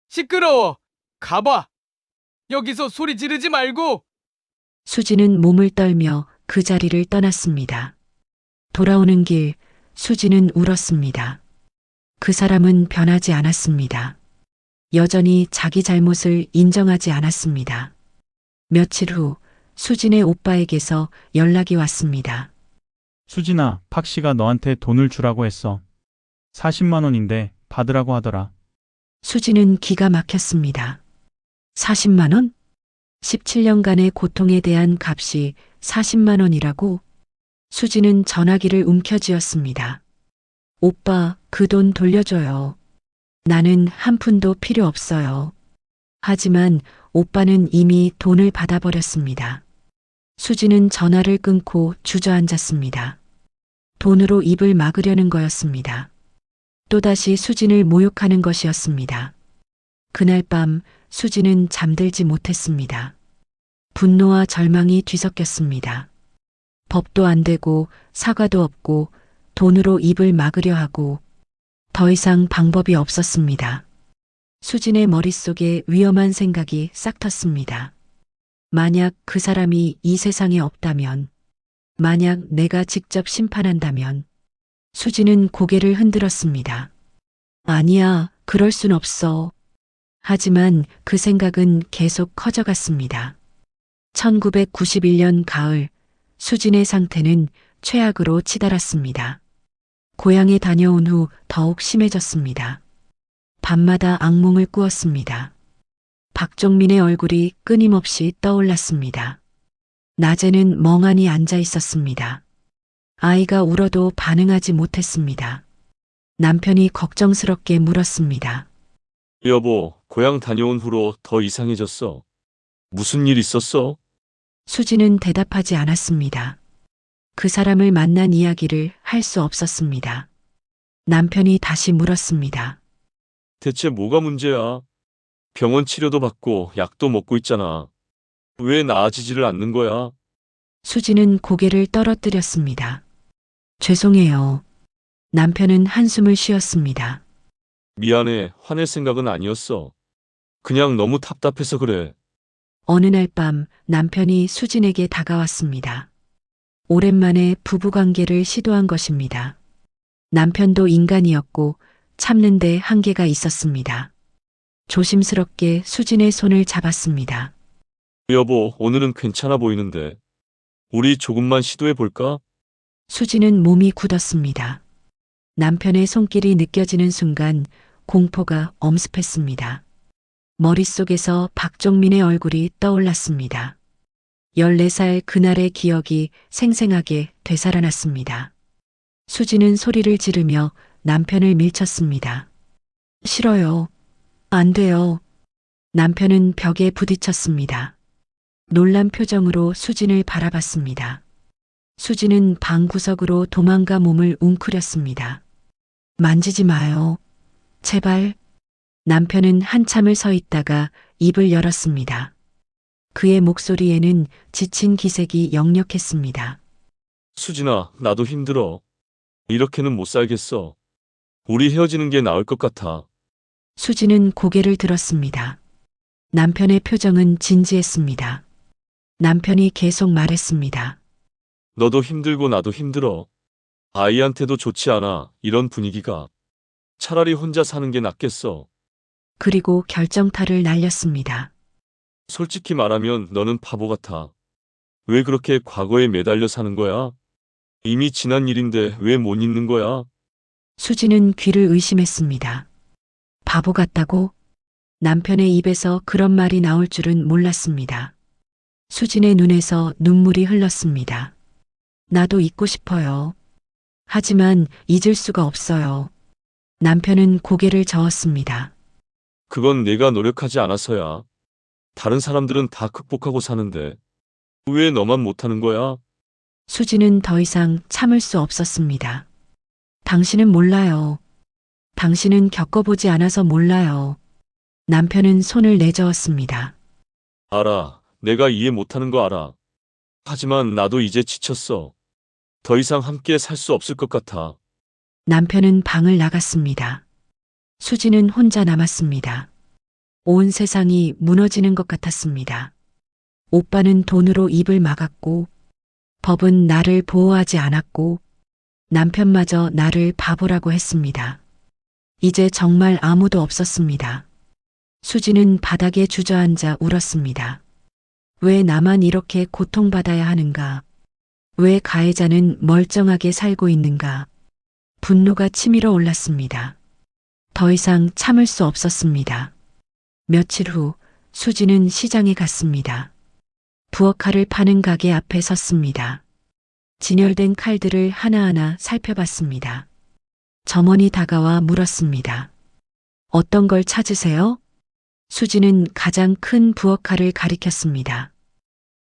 시끄러워. 가봐. 여기서 소리 지르지 말고. 수진은 몸을 떨며 그 자리를 떠났습니다. 돌아오는 길 수진은 울었습니다. 그 사람은 변하지 않았습니다. 여전히 자기 잘못을 인정하지 않았습니다. 며칠 후 수진의 오빠에게서 연락이 왔습니다. 수진아, 박 씨가 너한테 돈을 주라고 했어. 40만 원인데 받으라고 하더라. 수진은 기가 막혔습니다. 40만 원? 17년간의 고통에 대한 값이 40만 원이라고? 수진은 전화기를 움켜쥐었습니다. 오빠, 그 돈 돌려줘요. 나는 한 푼도 필요 없어요. 하지만 오빠는 이미 돈을 받아버렸습니다. 수진은 전화를 끊고 주저앉았습니다. 돈으로 입을 막으려는 거였습니다. 또다시 수진을 모욕하는 것이었습니다. 그날 밤 수진은 잠들지 못했습니다. 분노와 절망이 뒤섞였습니다. 법도 안 되고 사과도 없고 돈으로 입을 막으려 하고 더 이상 방법이 없었습니다. 수진의 머릿속에 위험한 생각이 싹 텄습니다. 만약 그 사람이 이 세상에 없다면, 만약 내가 직접 심판한다면, 수진은 고개를 흔들었습니다. 아니야, 그럴 순 없어. 하지만 그 생각은 계속 커져갔습니다. 1991년 가을, 수진의 상태는 최악으로 치달았습니다. 고향에 다녀온 후 더욱 심해졌습니다. 밤마다 악몽을 꾸었습니다. 박종민의 얼굴이 끊임없이 떠올랐습니다. 낮에는 멍하니 앉아 있었습니다. 아이가 울어도 반응하지 못했습니다. 남편이 걱정스럽게 물었습니다. 여보, 고향 다녀온 후로 더 이상해졌어. 무슨 일 있었어? 수지는 대답하지 않았습니다. 그 사람을 만난 이야기를 할 수 없었습니다. 남편이 다시 물었습니다. 대체 뭐가 문제야? 병원 치료도 받고 약도 먹고 있잖아. 왜 나아지지를 않는 거야? 수지는 고개를 떨어뜨렸습니다. 죄송해요. 남편은 한숨을 쉬었습니다. 미안해, 화낼 생각은 아니었어. 그냥 너무 답답해서 그래. 어느 날 밤 남편이 수진에게 다가왔습니다. 오랜만에 부부관계를 시도한 것입니다. 남편도 인간이었고 참는데 한계가 있었습니다. 조심스럽게 수진의 손을 잡았습니다. 여보, 오늘은 괜찮아 보이는데. 우리 조금만 시도해 볼까? 수진은 몸이 굳었습니다. 남편의 손길이 느껴지는 순간 공포가 엄습했습니다. 머릿속에서 박종민의 얼굴이 떠올랐습니다. 14살 그날의 기억이 생생하게 되살아났습니다. 수진은 소리를 지르며 남편을 밀쳤습니다. 싫어요. 안 돼요. 남편은 벽에 부딪혔습니다. 놀란 표정으로 수진을 바라봤습니다. 수진은 방 구석으로 도망가 몸을 웅크렸습니다. 만지지 마요. 제발. 남편은 한참을 서 있다가 입을 열었습니다. 그의 목소리에는 지친 기색이 역력했습니다. 수진아, 나도 힘들어. 이렇게는 못 살겠어. 우리 헤어지는 게 나을 것 같아. 수진은 고개를 들었습니다. 남편의 표정은 진지했습니다. 남편이 계속 말했습니다. 너도 힘들고 나도 힘들어. 아이한테도 좋지 않아, 이런 분위기가. 차라리 혼자 사는 게 낫겠어. 그리고 결정타를 날렸습니다. 솔직히 말하면 너는 바보 같아. 왜 그렇게 과거에 매달려 사는 거야? 이미 지난 일인데 왜 못 잊는 거야? 수진은 귀를 의심했습니다. 바보 같다고? 남편의 입에서 그런 말이 나올 줄은 몰랐습니다. 수진의 눈에서 눈물이 흘렀습니다. 나도 잊고 싶어요. 하지만 잊을 수가 없어요. 남편은 고개를 저었습니다. 그건 내가 노력하지 않아서야. 다른 사람들은 다 극복하고 사는데 왜 너만 못하는 거야? 수진은 더 이상 참을 수 없었습니다. 당신은 몰라요. 당신은 겪어보지 않아서 몰라요. 남편은 손을 내저었습니다. 알아. 내가 이해 못하는 거 알아. 하지만 나도 이제 지쳤어. 더 이상 함께 살 수 없을 것 같아. 남편은 방을 나갔습니다. 수진은 혼자 남았습니다. 온 세상이 무너지는 것 같았습니다. 오빠는 돈으로 입을 막았고, 법은 나를 보호하지 않았고, 남편마저 나를 바보라고 했습니다. 이제 정말 아무도 없었습니다. 수진은 바닥에 주저앉아 울었습니다. 왜 나만 이렇게 고통받아야 하는가? 왜 가해자는 멀쩡하게 살고 있는가? 분노가 치밀어 올랐습니다. 더 이상 참을 수 없었습니다. 며칠 후 수진은 시장에 갔습니다. 부엌칼을 파는 가게 앞에 섰습니다. 진열된 칼들을 하나하나 살펴봤습니다. 점원이 다가와 물었습니다. 어떤 걸 찾으세요? 수진은 가장 큰 부엌칼을 가리켰습니다.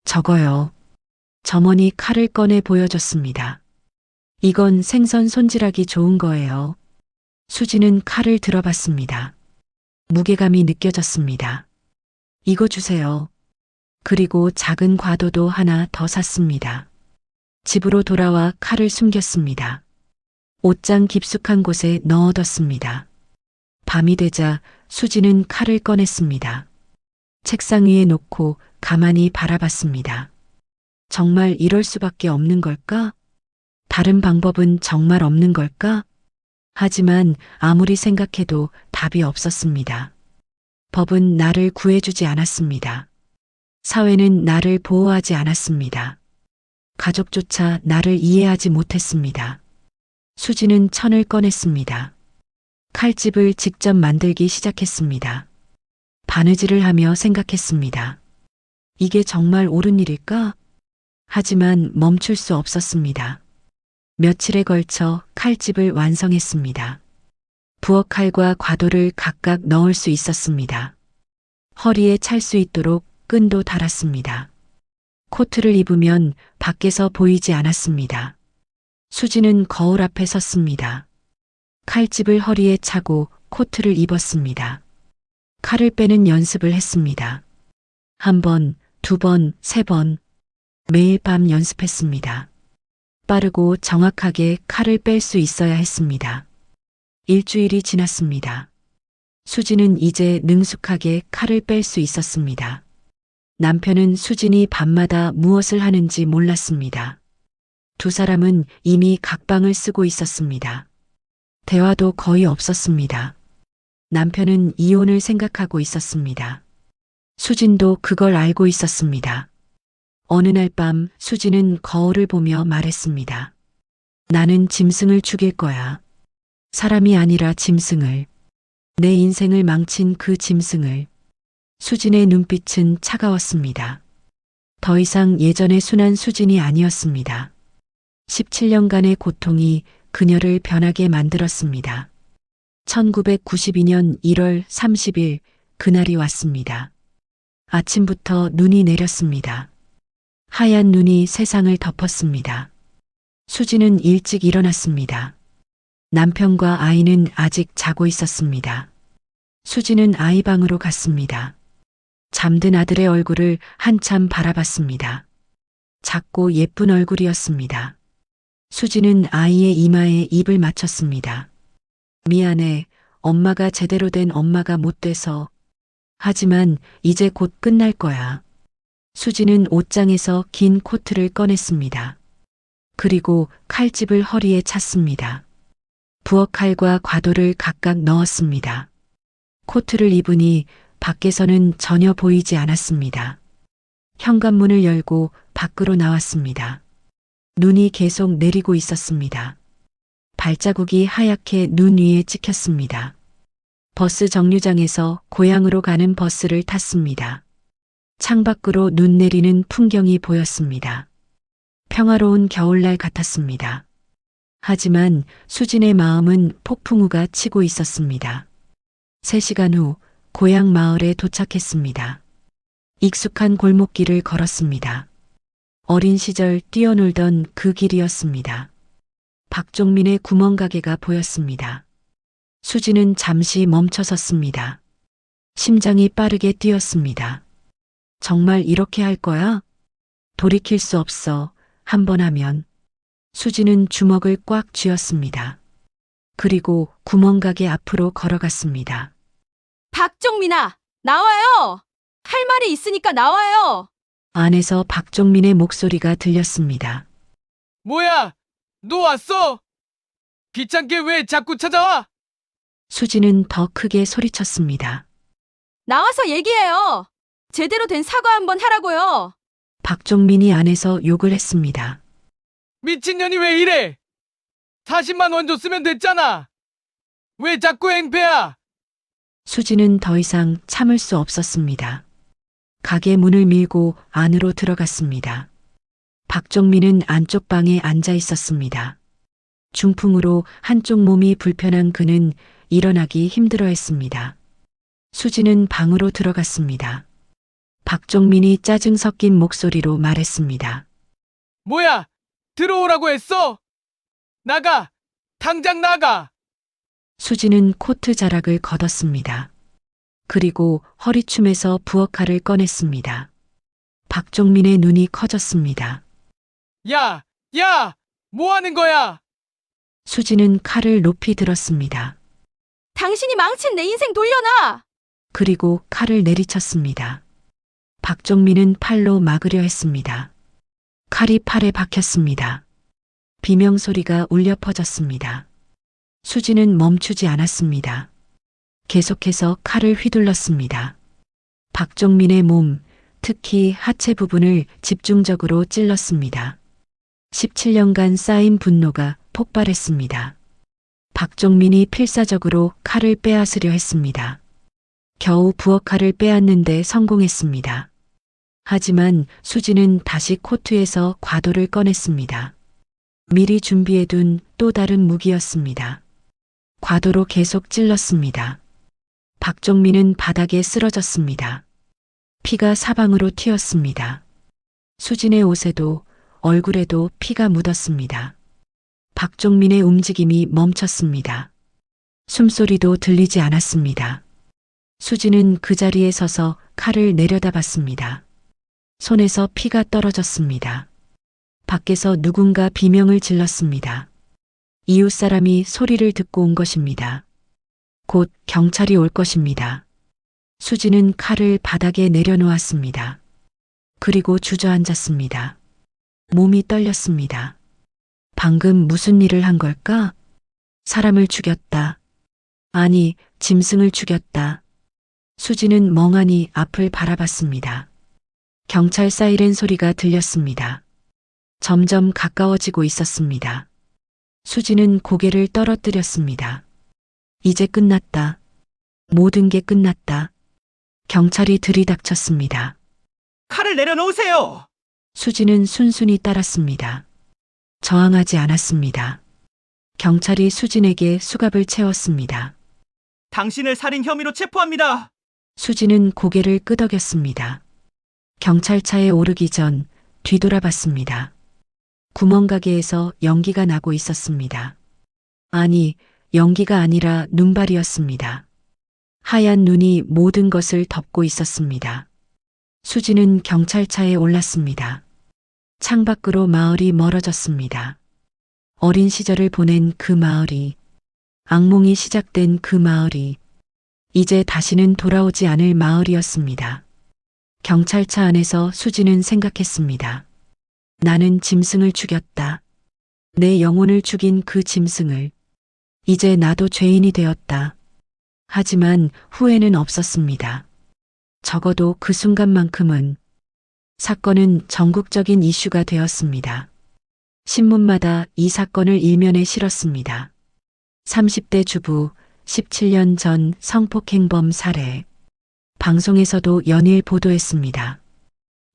저거요. 점원이 칼을 꺼내 보여줬습니다. 이건 생선 손질하기 좋은 거예요. 수진은 칼을 들어봤습니다. 무게감이 느껴졌습니다. 이거 주세요. 그리고 작은 과도도 하나 더 샀습니다. 집으로 돌아와 칼을 숨겼습니다. 옷장 깊숙한 곳에 넣어뒀습니다. 밤이 되자 수진은 칼을 꺼냈습니다. 책상 위에 놓고 가만히 바라봤습니다. 정말 이럴 수밖에 없는 걸까? 다른 방법은 정말 없는 걸까? 하지만 아무리 생각해도 답이 없었습니다. 법은 나를 구해주지 않았습니다. 사회는 나를 보호하지 않았습니다. 가족조차 나를 이해하지 못했습니다. 수진은 천을 꺼냈습니다. 칼집을 직접 만들기 시작했습니다. 바느질을 하며 생각했습니다. 이게 정말 옳은 일일까? 하지만 멈출 수 없었습니다. 며칠에 걸쳐 칼집을 완성했습니다. 부엌칼과 과도를 각각 넣을 수 있었습니다. 허리에 찰 수 있도록 끈도 달았습니다. 코트를 입으면 밖에서 보이지 않았습니다. 수지는 거울 앞에 섰습니다. 칼집을 허리에 차고 코트를 입었습니다. 칼을 빼는 연습을 했습니다. 한 번, 두 번, 세 번. 매일 밤 연습했습니다. 빠르고 정확하게 칼을 뺄 수 있어야 했습니다. 일주일이 지났습니다. 수진은 이제 능숙하게 칼을 뺄 수 있었습니다. 남편은 수진이 밤마다 무엇을 하는지 몰랐습니다. 두 사람은 이미 각방을 쓰고 있었습니다. 대화도 거의 없었습니다. 남편은 이혼을 생각하고 있었습니다. 수진도 그걸 알고 있었습니다. 어느 날 밤 수진은 거울을 보며 말했습니다. 나는 짐승을 죽일 거야. 사람이 아니라 짐승을. 내 인생을 망친 그 짐승을. 수진의 눈빛은 차가웠습니다. 더 이상 예전의 순한 수진이 아니었습니다. 17년간의 고통이 그녀를 변하게 만들었습니다. 1992년 1월 30일 그날이 왔습니다. 아침부터 눈이 내렸습니다. 하얀 눈이 세상을 덮었습니다. 수진은 일찍 일어났습니다. 남편과 아이는 아직 자고 있었습니다. 수진은 아이 방으로 갔습니다. 잠든 아들의 얼굴을 한참 바라봤습니다. 작고 예쁜 얼굴이었습니다. 수진은 아이의 이마에 입을 맞췄습니다. 미안해, 엄마가 제대로 된 엄마가 못 돼서. 하지만 이제 곧 끝날 거야. 수진은 옷장에서 긴 코트를 꺼냈습니다. 그리고 칼집을 허리에 찼습니다. 부엌칼과 과도를 각각 넣었습니다. 코트를 입으니 밖에서는 전혀 보이지 않았습니다. 현관문을 열고 밖으로 나왔습니다. 눈이 계속 내리고 있었습니다. 발자국이 하얗게 눈 위에 찍혔습니다. 버스 정류장에서 고향으로 가는 버스를 탔습니다. 창밖으로 눈 내리는 풍경이 보였습니다. 평화로운 겨울날 같았습니다. 하지만 수진의 마음은 폭풍우가 치고 있었습니다. 3시간 후 고향 마을에 도착했습니다. 익숙한 골목길을 걸었습니다. 어린 시절 뛰어놀던 그 길이었습니다. 박종민의 구멍가게가 보였습니다. 수진은 잠시 멈춰섰습니다. 심장이 빠르게 뛰었습니다. 정말 이렇게 할 거야? 돌이킬 수 없어. 한 번 하면. 수진은 주먹을 꽉 쥐었습니다. 그리고 구멍가게 앞으로 걸어갔습니다. 박종민아, 나와요! 할 말이 있으니까 나와요! 안에서 박종민의 목소리가 들렸습니다. 뭐야? 너 왔어? 귀찮게 왜 자꾸 찾아와? 수진은 더 크게 소리쳤습니다. 나와서 얘기해요! 제대로 된 사과 한번 하라고요! 박종민이 안에서 욕을 했습니다. 미친년이 왜 이래? 40만 원 줬으면 됐잖아. 왜 자꾸 행패야? 수진은 더 이상 참을 수 없었습니다. 가게 문을 밀고 안으로 들어갔습니다. 박종민은 안쪽 방에 앉아 있었습니다. 중풍으로 한쪽 몸이 불편한 그는 일어나기 힘들어했습니다. 수진은 방으로 들어갔습니다. 박종민이 짜증 섞인 목소리로 말했습니다. 뭐야? 들어오라고 했어? 나가! 당장 나가! 수진은 코트 자락을 걷었습니다. 그리고 허리춤에서 부엌칼을 꺼냈습니다. 박종민의 눈이 커졌습니다. 야! 야! 뭐 하는 거야? 수진은 칼을 높이 들었습니다. 당신이 망친 내 인생 돌려놔! 그리고 칼을 내리쳤습니다. 박종민은 팔로 막으려 했습니다. 칼이 팔에 박혔습니다. 비명소리가 울려 퍼졌습니다. 수진은 멈추지 않았습니다. 계속해서 칼을 휘둘렀습니다. 박종민의 몸, 특히 하체 부분을 집중적으로 찔렀습니다. 17년간 쌓인 분노가 폭발했습니다. 박종민이 필사적으로 칼을 빼앗으려 했습니다. 겨우 부엌칼을 빼앗는데 성공했습니다. 하지만 수진은 다시 코트에서 과도를 꺼냈습니다. 미리 준비해둔 또 다른 무기였습니다. 과도로 계속 찔렀습니다. 박종민은 바닥에 쓰러졌습니다. 피가 사방으로 튀었습니다. 수진의 옷에도 얼굴에도 피가 묻었습니다. 박종민의 움직임이 멈췄습니다. 숨소리도 들리지 않았습니다. 수진은 그 자리에 서서 칼을 내려다봤습니다. 손에서 피가 떨어졌습니다. 밖에서 누군가 비명을 질렀습니다. 이웃 사람이 소리를 듣고 온 것입니다. 곧 경찰이 올 것입니다. 수진은 칼을 바닥에 내려놓았습니다. 그리고 주저앉았습니다. 몸이 떨렸습니다. 방금 무슨 일을 한 걸까? 사람을 죽였다. 아니, 짐승을 죽였다. 수지는 멍하니 앞을 바라봤습니다. 경찰 사이렌 소리가 들렸습니다. 점점 가까워지고 있었습니다. 수지는 고개를 떨어뜨렸습니다. 이제 끝났다. 모든 게 끝났다. 경찰이 들이닥쳤습니다. 칼을 내려놓으세요! 수지는 순순히 따랐습니다. 저항하지 않았습니다. 경찰이 수진에게 수갑을 채웠습니다. 당신을 살인 혐의로 체포합니다! 수지는 고개를 끄덕였습니다. 경찰차에 오르기 전 뒤돌아봤습니다. 구멍가게에서 연기가 나고 있었습니다. 아니, 연기가 아니라 눈발이었습니다. 하얀 눈이 모든 것을 덮고 있었습니다. 수지는 경찰차에 올랐습니다. 창밖으로 마을이 멀어졌습니다. 어린 시절을 보낸 그 마을이, 악몽이 시작된 그 마을이, 이제 다시는 돌아오지 않을 마을이었습니다. 경찰차 안에서 수지는 생각했습니다. 나는 짐승을 죽였다. 내 영혼을 죽인 그 짐승을. 이제 나도 죄인이 되었다. 하지만 후회는 없었습니다. 적어도 그 순간만큼은. 사건은 전국적인 이슈가 되었습니다. 신문마다 이 사건을 일면에 실었습니다. 30대 주부, 17년 전 성폭행범 살해. 방송에서도 연일 보도했습니다.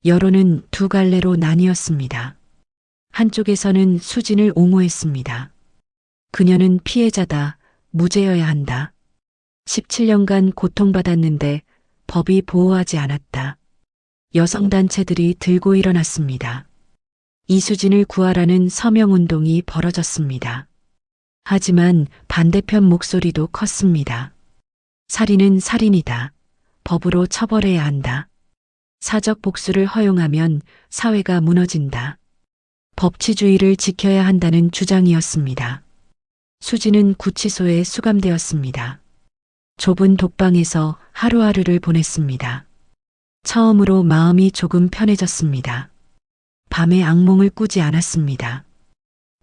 여론은 두 갈래로 나뉘었습니다. 한쪽에서는 수진을 옹호했습니다. 그녀는 피해자다, 무죄여야 한다. 17년간 고통받았는데 법이 보호하지 않았다. 여성단체들이 들고 일어났습니다. 이수진을 구하라는 서명운동이 벌어졌습니다. 하지만 반대편 목소리도 컸습니다. 살인은 살인이다. 법으로 처벌해야 한다. 사적 복수를 허용하면 사회가 무너진다. 법치주의를 지켜야 한다는 주장이었습니다. 수지는 구치소에 수감되었습니다. 좁은 독방에서 하루하루를 보냈습니다. 처음으로 마음이 조금 편해졌습니다. 밤에 악몽을 꾸지 않았습니다.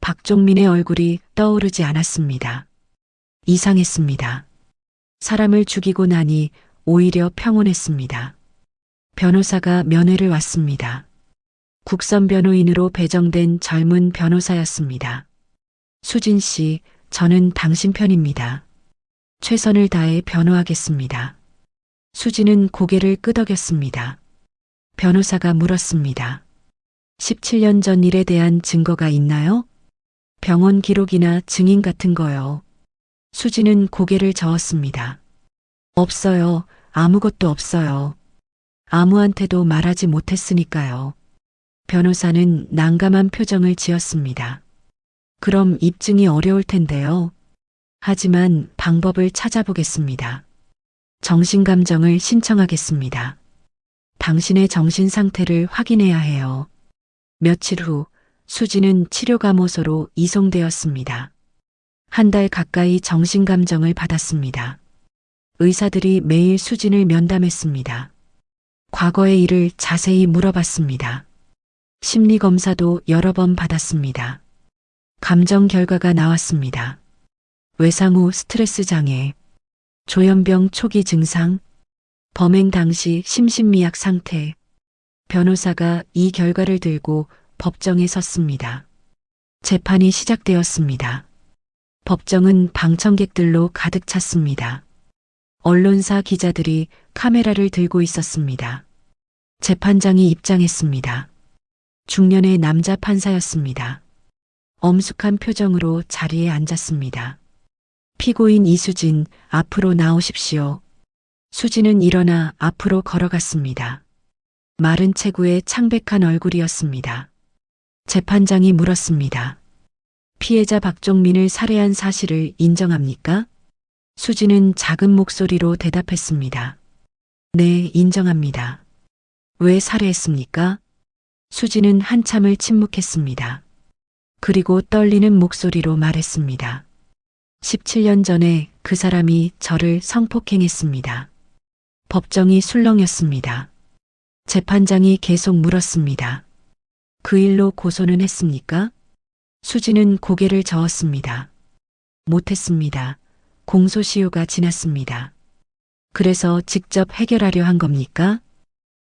박종민의 얼굴이 떠오르지 않았습니다. 이상했습니다. 사람을 죽이고 나니 오히려 평온했습니다. 변호사가 면회를 왔습니다. 국선 변호인으로 배정된 젊은 변호사였습니다. 수진 씨, 저는 당신 편입니다. 최선을 다해 변호하겠습니다. 수지는 고개를 끄덕였습니다. 변호사가 물었습니다. 17년 전 일에 대한 증거가 있나요? 병원 기록이나 증인 같은 거요. 수지는 고개를 저었습니다. 없어요. 아무것도 없어요. 아무한테도 말하지 못했으니까요. 변호사는 난감한 표정을 지었습니다. 그럼 입증이 어려울 텐데요. 하지만 방법을 찾아보겠습니다. 정신감정을 신청하겠습니다. 당신의 정신 상태를 확인해야 해요. 며칠 후 수지는 치료감호소로 이송되었습니다. 한 달 가까이 정신감정을 받았습니다. 의사들이 매일 수진을 면담했습니다. 과거의 일을 자세히 물어봤습니다. 심리검사도 여러 번 받았습니다. 감정 결과가 나왔습니다. 외상 후 스트레스 장애, 조현병 초기 증상, 범행 당시 심신미약 상태. 변호사가 이 결과를 들고 법정에 섰습니다. 재판이 시작되었습니다. 법정은 방청객들로 가득 찼습니다. 언론사 기자들이 카메라를 들고 있었습니다. 재판장이 입장했습니다. 중년의 남자 판사였습니다. 엄숙한 표정으로 자리에 앉았습니다. 피고인 이수진, 앞으로 나오십시오. 수진은 일어나 앞으로 걸어갔습니다. 마른 체구에 창백한 얼굴이었습니다. 재판장이 물었습니다. 피해자 박종민을 살해한 사실을 인정합니까? 수진은 작은 목소리로 대답했습니다. 네, 인정합니다. 왜 살해했습니까? 수진은 한참을 침묵했습니다. 그리고 떨리는 목소리로 말했습니다. 17년 전에 그 사람이 저를 성폭행했습니다. 법정이 술렁였습니다. 재판장이 계속 물었습니다. 그 일로 고소는 했습니까? 수지는 고개를 저었습니다. 못했습니다. 공소시효가 지났습니다. 그래서 직접 해결하려 한 겁니까?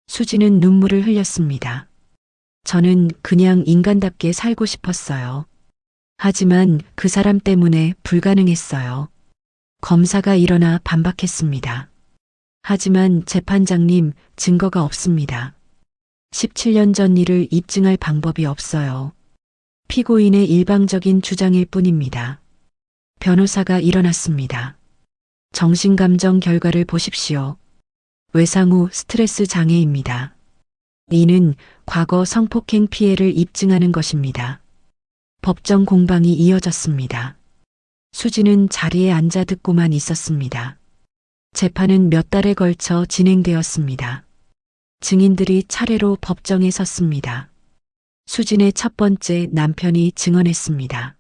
수지는 눈물을 흘렸습니다. 저는 그냥 인간답게 살고 싶었어요. 하지만 그 사람 때문에 불가능했어요. 검사가 일어나 반박했습니다. 하지만 재판장님, 증거가 없습니다. 17년 전 일을 입증할 방법이 없어요. 피고인의 일방적인 주장일 뿐입니다. 변호사가 일어났습니다. 정신감정 결과를 보십시오. 외상 후 스트레스 장애입니다. 이는 과거 성폭행 피해를 입증하는 것입니다. 법정 공방이 이어졌습니다. 수지는 자리에 앉아 듣고만 있었습니다. 재판은 몇 달에 걸쳐 진행되었습니다. 증인들이 차례로 법정에 섰습니다. 수진의 첫 번째 남편이 증언했습니다.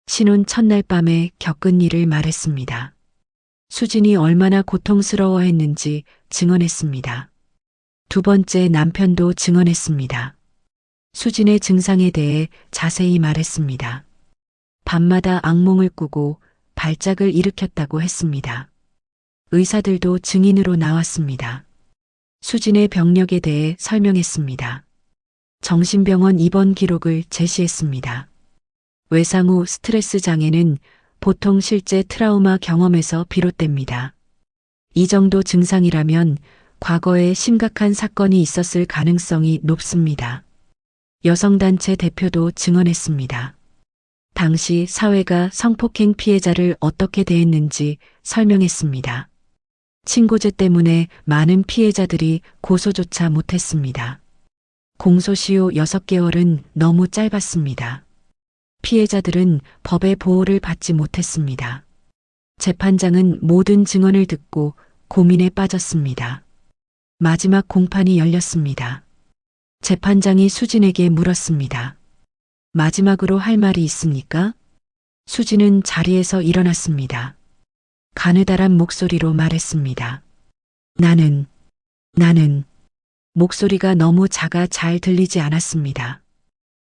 신혼 첫날 밤에 겪은 일을 말했습니다. 수진이 얼마나 고통스러워했는지 증언했습니다. 두 번째 남편도 증언했습니다. 수진의 증상에 대해 자세히 말했습니다. 밤마다 악몽을 꾸고 발작을 일으켰다고 했습니다. 의사들도 증인으로 나왔습니다. 수진의 병력에 대해 설명했습니다. 정신병원 입원 기록을 제시했습니다. 외상 후 스트레스 장애는 보통 실제 트라우마 경험에서 비롯됩니다. 이 정도 증상이라면 과거에 심각한 사건이 있었을 가능성이 높습니다. 여성단체 대표도 증언했습니다. 당시 사회가 성폭행 피해자를 어떻게 대했는지 설명했습니다. 친고죄 때문에 많은 피해자들이 고소조차 못했습니다. 공소시효 6개월은 너무 짧았습니다. 피해자들은 법의 보호를 받지 못했습니다. 재판장은 모든 증언을 듣고 고민에 빠졌습니다. 마지막 공판이 열렸습니다. 재판장이 수진에게 물었습니다. 마지막으로 할 말이 있습니까? 수진은 자리에서 일어났습니다. 가느다란 목소리로 말했습니다. 나는 목소리가 너무 작아 잘 들리지 않았습니다.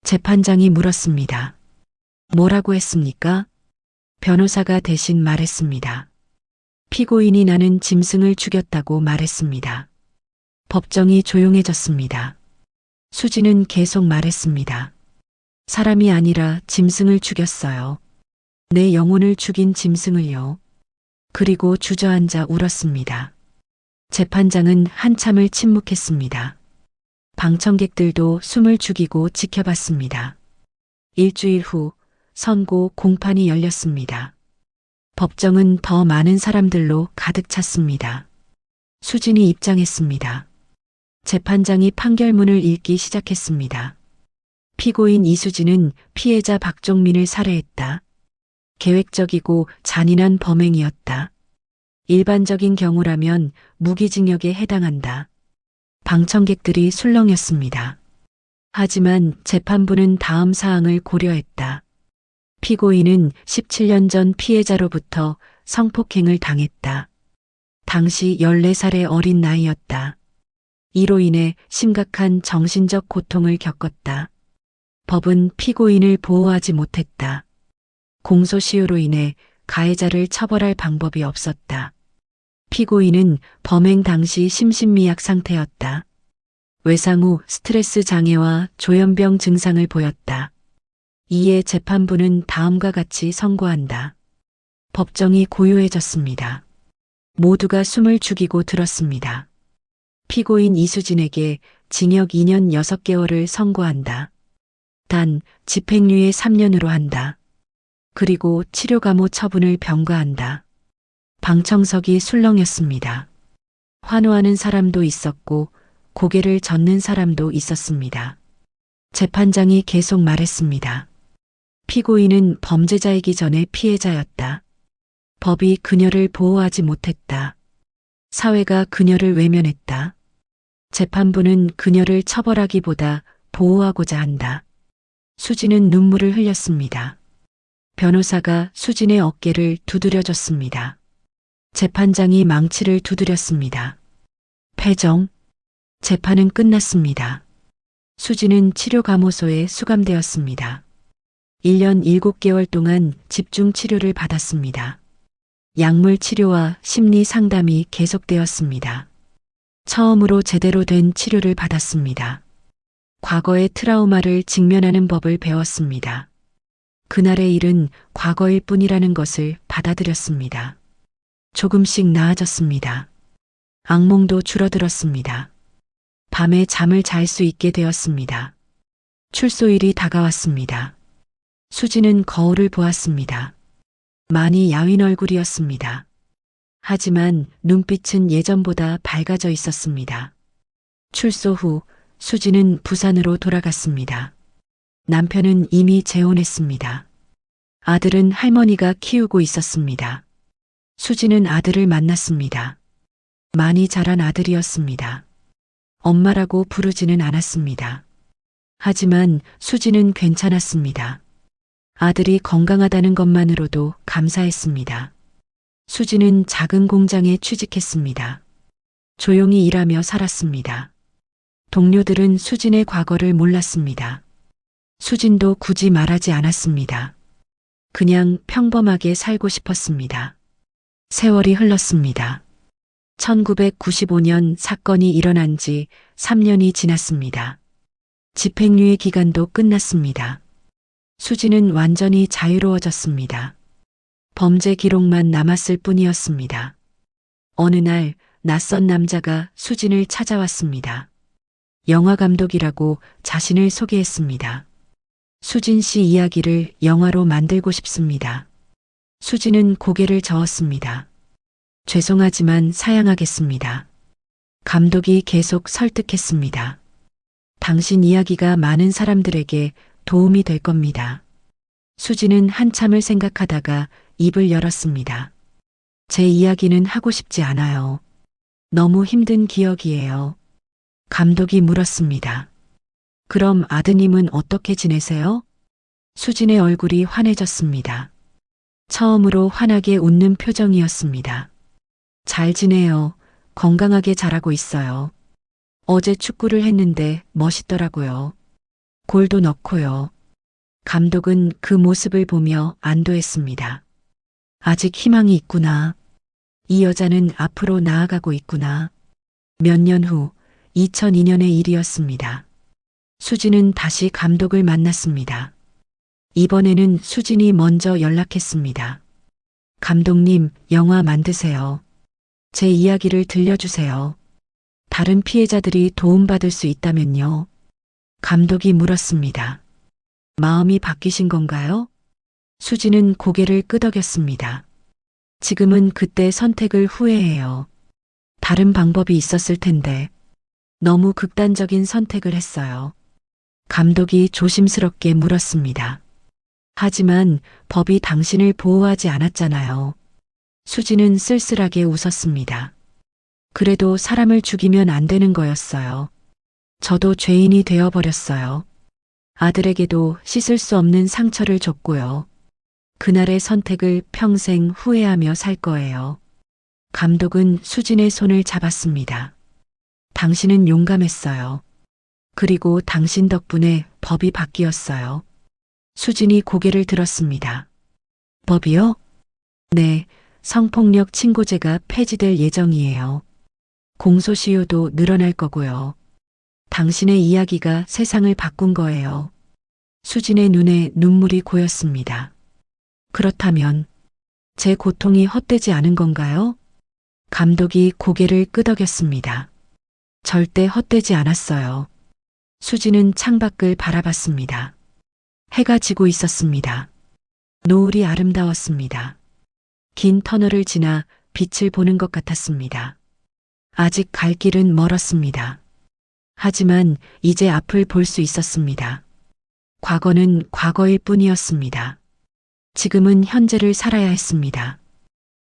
재판장이 물었습니다. 뭐라고 했습니까? 변호사가 대신 말했습니다. 피고인이 나는 짐승을 죽였다고 말했습니다. 법정이 조용해졌습니다. 수진은 계속 말했습니다. 사람이 아니라 짐승을 죽였어요. 내 영혼을 죽인 짐승을요. 그리고 주저앉아 울었습니다. 재판장은 한참을 침묵했습니다. 방청객들도 숨을 죽이고 지켜봤습니다. 일주일 후 선고 공판이 열렸습니다. 법정은 더 많은 사람들로 가득 찼습니다. 수진이 입장했습니다. 재판장이 판결문을 읽기 시작했습니다. 피고인 이수진은 피해자 박종민을 살해했다. 계획적이고 잔인한 범행이었다. 일반적인 경우라면 무기징역에 해당한다. 방청객들이 술렁였습니다. 하지만 재판부는 다음 사항을 고려했다. 피고인은 17년 전 피해자로부터 성폭행을 당했다. 당시 14살의 어린 나이였다. 이로 인해 심각한 정신적 고통을 겪었다. 법은 피고인을 보호하지 못했다. 공소시효로 인해 가해자를 처벌할 방법이 없었다. 피고인은 범행 당시 심신미약 상태였다. 외상 후 스트레스 장애와 조현병 증상을 보였다. 이에 재판부는 다음과 같이 선고한다. 법정이 고요해졌습니다. 모두가 숨을 죽이고 들었습니다. 피고인 이수진에게 징역 2년 6개월을 선고한다. 단 집행유예 3년으로 한다. 그리고 치료감호 처분을 병가한다. 방청석이 술렁였습니다. 환호하는 사람도 있었고 고개를 젓는 사람도 있었습니다. 재판장이 계속 말했습니다. 피고인은 범죄자이기 전에 피해자였다. 법이 그녀를 보호하지 못했다. 사회가 그녀를 외면했다. 재판부는 그녀를 처벌하기보다 보호하고자 한다. 수진은 눈물을 흘렸습니다. 변호사가 수진의 어깨를 두드려줬습니다. 재판장이 망치를 두드렸습니다. 패정. 재판은 끝났습니다. 수진은 치료감호소에 수감되었습니다. 1년 7개월 동안 집중 치료를 받았습니다. 약물 치료와 심리 상담이 계속되었습니다. 처음으로 제대로 된 치료를 받았습니다. 과거의 트라우마를 직면하는 법을 배웠습니다. 그날의 일은 과거일 뿐이라는 것을 받아들였습니다. 조금씩 나아졌습니다. 악몽도 줄어들었습니다. 밤에 잠을 잘 수 있게 되었습니다. 출소일이 다가왔습니다. 수지는 거울을 보았습니다. 많이 야윈 얼굴이었습니다. 하지만 눈빛은 예전보다 밝아져 있었습니다. 출소 후 수지는 부산으로 돌아갔습니다. 남편은 이미 재혼했습니다. 아들은 할머니가 키우고 있었습니다. 수지는 아들을 만났습니다. 많이 자란 아들이었습니다. 엄마라고 부르지는 않았습니다. 하지만 수지는 괜찮았습니다. 아들이 건강하다는 것만으로도 감사했습니다. 수지는 작은 공장에 취직했습니다. 조용히 일하며 살았습니다. 동료들은 수진의 과거를 몰랐습니다. 수진도 굳이 말하지 않았습니다. 그냥 평범하게 살고 싶었습니다. 세월이 흘렀습니다. 1995년 사건이 일어난 지 3년이 지났습니다. 집행유예 기간도 끝났습니다. 수지는 완전히 자유로워졌습니다. 범죄 기록만 남았을 뿐이었습니다. 어느 날 낯선 남자가 수진을 찾아왔습니다. 영화 감독이라고 자신을 소개했습니다. 수진 씨 이야기를 영화로 만들고 싶습니다. 수진은 고개를 저었습니다. 죄송하지만 사양하겠습니다. 감독이 계속 설득했습니다. 당신 이야기가 많은 사람들에게 도움이 될 겁니다. 수지는 한참을 생각하다가 입을 열었습니다. 제 이야기는 하고 싶지 않아요. 너무 힘든 기억이에요. 감독이 물었습니다. 그럼 아드님은 어떻게 지내세요? 수진의 얼굴이 환해졌습니다. 처음으로 환하게 웃는 표정이었습니다. 잘 지내요. 건강하게 자라고 있어요. 어제 축구를 했는데 멋있더라고요. 골도 넣고요. 감독은 그 모습을 보며 안도했습니다. 아직 희망이 있구나. 이 여자는 앞으로 나아가고 있구나. 몇 년 후 2002년의 일이었습니다. 수진은 다시 감독을 만났습니다. 이번에는 수진이 먼저 연락했습니다. 감독님, 영화 만드세요. 제 이야기를 들려주세요. 다른 피해자들이 도움받을 수 있다면요. 감독이 물었습니다. 마음이 바뀌신 건가요? 수지는 고개를 끄덕였습니다. 지금은 그때 선택을 후회해요. 다른 방법이 있었을 텐데 너무 극단적인 선택을 했어요. 감독이 조심스럽게 물었습니다. 하지만 법이 당신을 보호하지 않았잖아요. 수지는 쓸쓸하게 웃었습니다. 그래도 사람을 죽이면 안 되는 거였어요. 저도 죄인이 되어버렸어요. 아들에게도 씻을 수 없는 상처를 줬고요. 그날의 선택을 평생 후회하며 살 거예요. 감독은 수진의 손을 잡았습니다. 당신은 용감했어요. 그리고 당신 덕분에 법이 바뀌었어요. 수진이 고개를 들었습니다. 법이요? 네, 성폭력 친고죄가 폐지될 예정이에요. 공소시효도 늘어날 거고요. 당신의 이야기가 세상을 바꾼 거예요. 수진의 눈에 눈물이 고였습니다. 그렇다면 제 고통이 헛되지 않은 건가요? 감독이 고개를 끄덕였습니다. 절대 헛되지 않았어요. 수지는 창밖을 바라봤습니다. 해가 지고 있었습니다. 노을이 아름다웠습니다. 긴 터널을 지나 빛을 보는 것 같았습니다. 아직 갈 길은 멀었습니다. 하지만 이제 앞을 볼 수 있었습니다. 과거는 과거일 뿐이었습니다. 지금은 현재를 살아야 했습니다.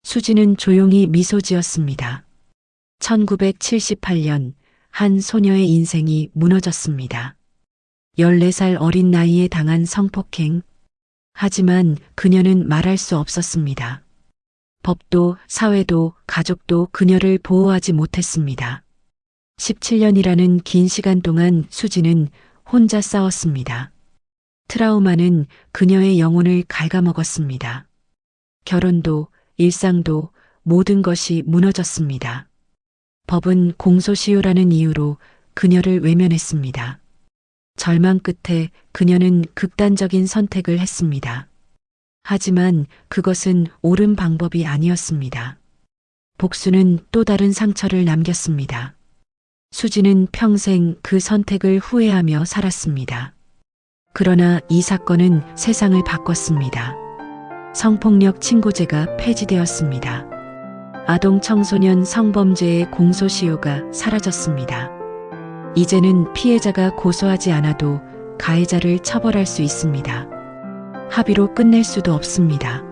수지는 조용히 미소 지었습니다. 1978년 한 소녀의 인생이 무너졌습니다. 14살 어린 나이에 당한 성폭행. 하지만 그녀는 말할 수 없었습니다. 법도 사회도 가족도 그녀를 보호하지 못했습니다. 17년이라는 긴 시간 동안 수지는 혼자 싸웠습니다. 트라우마는 그녀의 영혼을 갉아먹었습니다. 결혼도, 일상도, 모든 것이 무너졌습니다. 법은 공소시효라는 이유로 그녀를 외면했습니다. 절망 끝에 그녀는 극단적인 선택을 했습니다. 하지만 그것은 옳은 방법이 아니었습니다. 복수는 또 다른 상처를 남겼습니다. 수지는 평생 그 선택을 후회하며 살았습니다. 그러나 이 사건은 세상을 바꿨습니다. 성폭력 친고죄가 폐지되었습니다. 아동 청소년 성범죄의 공소시효가 사라졌습니다. 이제는 피해자가 고소하지 않아도 가해자를 처벌할 수 있습니다. 합의로 끝낼 수도 없습니다.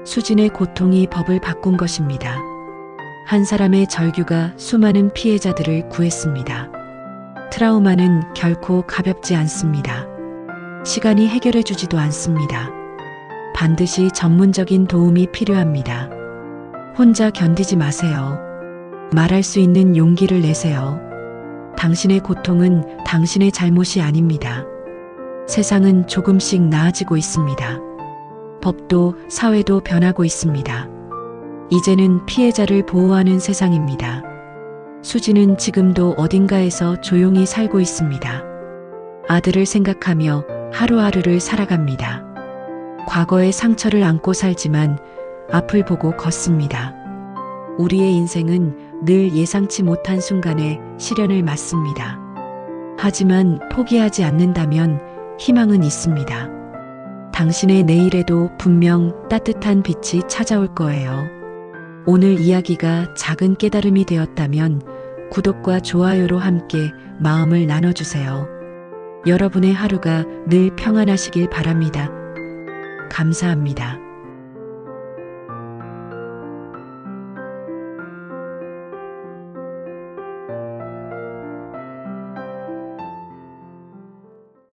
수진의 고통이 법을 바꾼 것입니다. 한 사람의 절규가 수많은 피해자들을 구했습니다. 트라우마는 결코 가볍지 않습니다. 시간이 해결해 주지도 않습니다. 반드시 전문적인 도움이 필요합니다. 혼자 견디지 마세요. 말할 수 있는 용기를 내세요. 당신의 고통은 당신의 잘못이 아닙니다. 세상은 조금씩 나아지고 있습니다. 법도 사회도 변하고 있습니다. 이제는 피해자를 보호하는 세상입니다. 수지는 지금도 어딘가에서 조용히 살고 있습니다. 아들을 생각하며 하루하루를 살아갑니다. 과거의 상처를 안고 살지만 앞을 보고 걷습니다. 우리의 인생은 늘 예상치 못한 순간에 시련을 맞습니다. 하지만 포기하지 않는다면 희망은 있습니다. 당신의 내일에도 분명 따뜻한 빛이 찾아올 거예요. 오늘 이야기가 작은 깨달음이 되었다면 구독과 좋아요로 함께 마음을 나눠주세요. 여러분의 하루가 늘 평안하시길 바랍니다. 감사합니다.